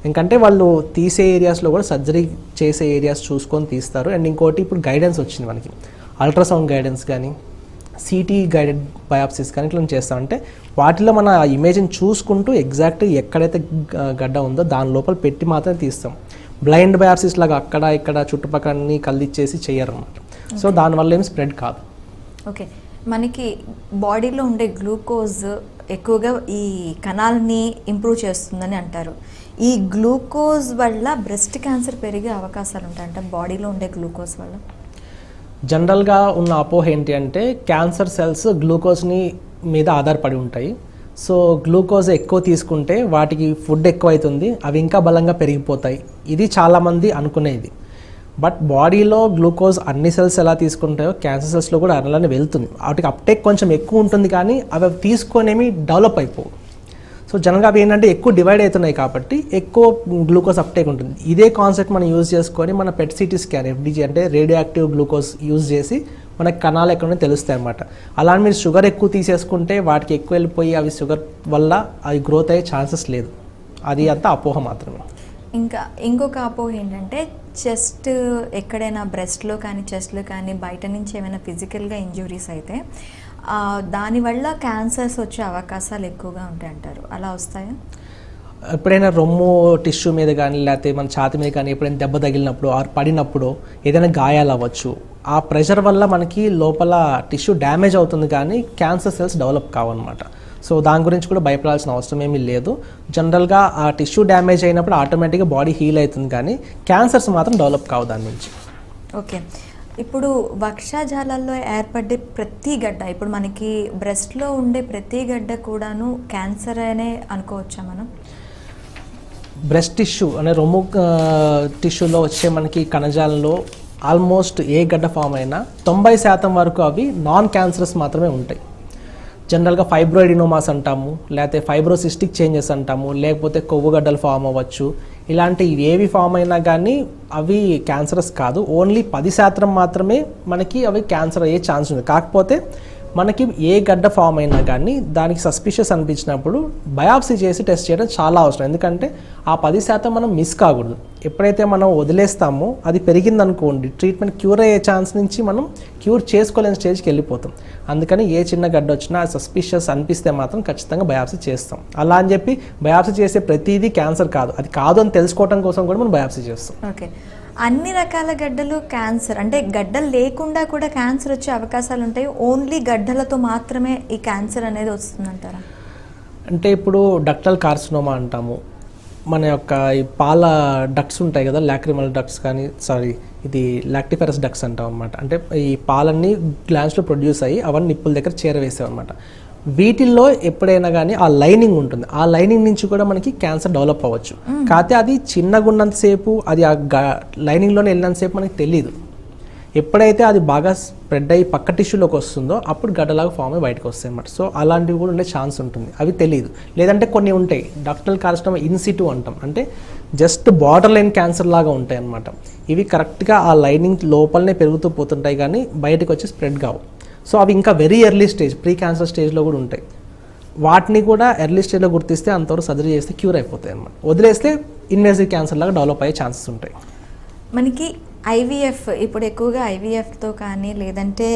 ఎందుకంటే వాళ్ళు తీసే ఏరియాస్లో కూడా సర్జరీ చేసే ఏరియాస్ చూసుకొని తీస్తారు. అండ్ ఇంకోటి, ఇప్పుడు గైడెన్స్ వచ్చింది మనకి, అల్ట్రాసౌండ్ గైడెన్స్ కానీ సిటీ గైడెడ్ బయాప్సీస్ కానీ ఇట్లా చేస్తామంటే వాటిలో మన ఇమేజ్ని చూసుకుంటూ ఎగ్జాక్ట్ ఎక్కడైతే గడ్డ ఉందో దాని లోపల పెట్టి మాత్రమే తీస్తాం. బ్లైండ్ బయాప్సీస్ లాగా అక్కడ ఇక్కడ చుట్టుపక్కల అన్ని కళ్ళిచ్చేసి చేయరు అన్నమాట. సో దానివల్ల ఏం స్ప్రెడ్ కాదు. ఓకే, మనకి బాడీలో ఉండే గ్లూకోజ్ ఎక్కువగా ఈ కణాలని ఇంప్రూవ్ చేస్తుందని అంటారు. ఈ గ్లూకోజ్ వల్ల బ్రెస్ట్ క్యాన్సర్ పెరిగే అవకాశాలు ఉంటాయంట బాడీలో ఉండే గ్లూకోజ్ వల్ల? జనరల్గా ఉన్న అపోహ ఏంటి అంటే క్యాన్సర్ సెల్స్ గ్లూకోజ్ని మీద ఆధారపడి ఉంటాయి. సో గ్లూకోజ్ ఎక్కువ తీసుకుంటే వాటికి ఫుడ్ ఎక్కువ అవుతుంది, అవి ఇంకా బలంగా పెరిగిపోతాయి. ఇది చాలామంది అనుకునేది. బట్ బాడీలో గ్లూకోజ్ అన్ని సెల్స్ ఎలా తీసుకుంటాయో క్యాన్సర్ సెల్స్లో కూడా అలానే వెళ్తుంది. వాటికి అప్టేక్ కొంచెం ఎక్కువ ఉంటుంది, కానీ అవి తీసుకొనేమి డెవలప్ అయిపోవు. సో జనరల్గా అవి ఏంటంటే ఎక్కువ డివైడ్ అవుతున్నాయి కాబట్టి ఎక్కువ గ్లూకోజ్ అప్టేక్ ఉంటుంది. ఇదే కాన్సెప్ట్ మనం యూజ్ చేసుకొని మన పెట్ సిటీ స్కాన్, FDG అంటే రేడియో యాక్టివ్ గ్లూకోజ్ యూజ్ చేసి మనకి కణాలు ఎక్కడనే తెలుస్తాయి అన్నమాట. అలా మీరు షుగర్ ఎక్కువ తీసేసుకుంటే వాటికి ఎక్కువ వెళ్ళిపోయి అవి షుగర్ వల్ల అవి గ్రోత్ అయ్యే ఛాన్సెస్ లేదు. అది అంతా అపోహ మాత్రమే. ఇంకా ఇంకొక అపోహ ఏంటంటే చెస్ట్ ఎక్కడైనా బ్రెస్ట్లో కానీ చెస్ట్లో కానీ బయట నుంచి ఏమైనా ఫిజికల్గా ఇంజ్యూరీస్ అయితే దానివల్ల క్యాన్సర్స్ వచ్చే అవకాశాలు ఎక్కువగా ఉంటాయి అంటారు. అలా వస్తాయా? ఎప్పుడైనా రొమ్ము టిష్యూ మీద కానీ లేకపోతే మన ఛాతి మీద కానీ ఎప్పుడైనా దెబ్బ తగిలినప్పుడు ఆర్ పడినప్పుడు ఏదైనా గాయాలు అవ్వచ్చు. ఆ ప్రెషర్ వల్ల మనకి లోపల టిష్యూ డ్యామేజ్ అవుతుంది, కానీ క్యాన్సర్ సెల్స్ డెవలప్ కావన్నమాట. సో దాని గురించి కూడా భయపడాల్సిన అవసరం ఏమీ లేదు. జనరల్గా ఆ టిష్యూ డ్యామేజ్ అయినప్పుడు ఆటోమేటిక్గా బాడీ హీల్ అవుతుంది, కానీ క్యాన్సర్స్ మాత్రం డెవలప్ కావు దాని నుంచి. ఓకే, ఇప్పుడు వక్షాజాలాల్లో ఏర్పడే ప్రతి గడ్డ, ఇప్పుడు మనకి బ్రెస్ట్లో ఉండే ప్రతి గడ్డ కూడాను క్యాన్సర్ అనే అనుకోవచ్చా మనం? బ్రెస్ట్ టిష్యూ అనే రొమ్ము టిష్యూలో వచ్చే మనకి కణజాలంలో ఆల్మోస్ట్ ఏ గడ్డ ఫామ్ అయినా 90% వరకు అవి నాన్ క్యాన్సరస్ మాత్రమే ఉంటాయి. జనరల్గా ఫైబ్రోయిడినోమాస్ అంటాము, లేకపోతే ఫైబ్రోసిస్టిక్ చేంజెస్ అంటాము, లేకపోతే కొవ్వుగడ్డలు ఫామ్ అవ్వచ్చు. ఇలాంటి ఏవి ఫామ్ అయినా కానీ అవి క్యాన్సరస్ కాదు. ఓన్లీ 10% మాత్రమే మనకి అవి క్యాన్సర్ అయ్యే ఛాన్స్ ఉంది. కాకపోతే మనకి ఏ గడ్డ ఫామ్ అయినా కానీ దానికి సస్పిషియస్ అనిపించినప్పుడు బయాప్సీ చేసి టెస్ట్ చేయడం చాలా అవసరం. ఎందుకంటే ఆ 10% మనం మిస్ కాకూడదు. ఎప్పుడైతే మనం వదిలేస్తామో అది పెరిగిందనుకోండి, ట్రీట్మెంట్ క్యూర్ అయ్యే ఛాన్స్ నుంచి మనం క్యూర్ చేసుకోలేని స్టేజ్కి వెళ్ళిపోతాం. అందుకని ఏ చిన్న గడ్డ వచ్చినా సస్పిషియస్ అనిపిస్తే మాత్రం ఖచ్చితంగా బయాప్సీ చేస్తాం. అలా అని చెప్పి బయాప్సీ చేసే ప్రతిదీ క్యాన్సర్ కాదు, అది కాదు అని తెలుసుకోవడం కోసం కూడా మనం బయాప్సీ చేస్తాం. ఓకే, అన్ని రకాల గడ్డలు క్యాన్సర్ అంటే గడ్డలు లేకుండా కూడా క్యాన్సర్ వచ్చే అవకాశాలు ఉంటాయి, ఓన్లీ గడ్డలతో మాత్రమే ఈ క్యాన్సర్ అనేది వస్తుందంటారా? అంటే ఇప్పుడు డక్టల్ కార్సినోమా అంటాము. మన యొక్క ఈ పాల డక్ట్స్ ఉంటాయి కదా, లాక్రిమల్ డక్ట్స్ కానీ ఇది లాక్టిఫెరస్ డక్ట్స్ అంటాం అనమాట. అంటే ఈ పాలన్నీ గ్లాండ్స్లో ప్రొడ్యూస్ అయ్యి అవన్నీ నిప్పుల దగ్గర చేరవేసాం అనమాట. వీటిల్లో ఎప్పుడైనా కానీ ఆ లైనింగ్ ఉంటుంది, ఆ లైనింగ్ నుంచి కూడా మనకి క్యాన్సర్ డెవలప్ అవ్వచ్చు. కాకపోతే అది చిన్నగా ఉన్నంతసేపు, అది ఆ లైనింగ్లోనే వెళ్ళినంతసేపు మనకి తెలియదు. ఎప్పుడైతే అది బాగా స్ప్రెడ్ అయ్యి పక్క టిష్యూలోకి వస్తుందో అప్పుడు గడ్డలాగా ఫామ్ అయ్యి బయటకు వస్తాయి అన్నమాట. సో అలాంటివి కూడా ఉండే ఛాన్స్ ఉంటుంది, అవి తెలియదు. లేదంటే కొన్ని ఉంటాయి డక్టల్ కార్సినోమా ఇన్సిటు అంటాం, అంటే జస్ట్ బార్డర్ లైన్ క్యాన్సర్ లాగా ఉంటాయి అన్నమాట. ఇవి కరెక్ట్గా ఆ లైనింగ్ లోపలనే పెరుగుతూ పోతుంటాయి, కానీ బయటకు వచ్చి స్ప్రెడ్ కావు. సో అవి ఇంకా very early stage, pre cancer స్టేజ్లో కూడా ఉంటాయి. వాటిని కూడా ఎర్లీ స్టేజ్లో గుర్తిస్తే అంతవరకు సర్జరీ చేస్తే క్యూర్ అయిపోతాయి అన్నమాట. వదిలేస్తే ఇన్వేసివ్ క్యాన్సర్ లాగా డెవలప్ అయ్యే ఛాన్సెస్ ఉంటాయి. మనకి ఐవీఎఫ్ ఇప్పుడు ఎక్కువగా ఐవీఎఫ్తో కానీ లేదంటే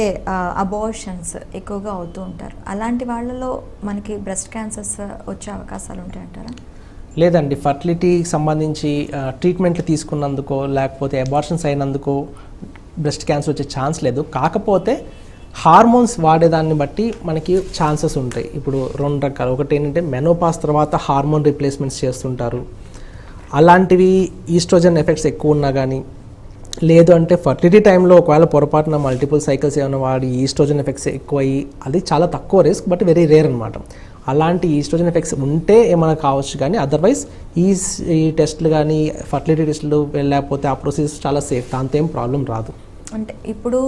అబార్షన్స్ ఎక్కువగా అవుతూ ఉంటారు. అలాంటి వాళ్ళలో మనకి బ్రెస్ట్ క్యాన్సర్స్ వచ్చే అవకాశాలు ఉంటాయంటారా? లేదండి, ఫర్టిలిటీకి సంబంధించి ట్రీట్మెంట్లు తీసుకున్నందుకో లేకపోతే అబార్షన్స్ అయినందుకో బ్రెస్ట్ క్యాన్సర్ వచ్చే ఛాన్స్ లేదు. కాకపోతే హార్మోన్స్ వాడేదాన్ని బట్టి మనకి ఛాన్సెస్ ఉంటాయి. ఇప్పుడు 2 రకాలు. ఒకటి ఏంటంటే మెనోపాస్ తర్వాత హార్మోన్ రీప్లేస్మెంట్స్ చేస్తుంటారు. అలాంటివి ఈస్ట్రోజన్ ఎఫెక్ట్స్ ఎక్కువ ఉన్నా కానీ, లేదు అంటే ఫర్టిలిటీ టైంలో ఒకవేళ పొరపాటున మల్టిపుల్ సైకిల్స్ ఏమైనా వాడి ఈస్ట్రోజన్ ఎఫెక్ట్స్ ఎక్కువ అయ్యి అది చాలా తక్కువ రిస్క్ బట్ వెరీ రేర్ అనమాట. అలాంటి ఈస్ట్రోజన్ ఎఫెక్ట్స్ ఉంటే ఏమైనా కావచ్చు, కానీ అదర్వైజ్ ఈ టెస్ట్లు కానీ ఫర్టిలిటీ టెస్టులు లేకపోతే ఆ ప్రొసీజర్స్ చాలా సేఫ్, దాంతో ఏం ప్రాబ్లం రాదు. అంటే ఇప్పుడు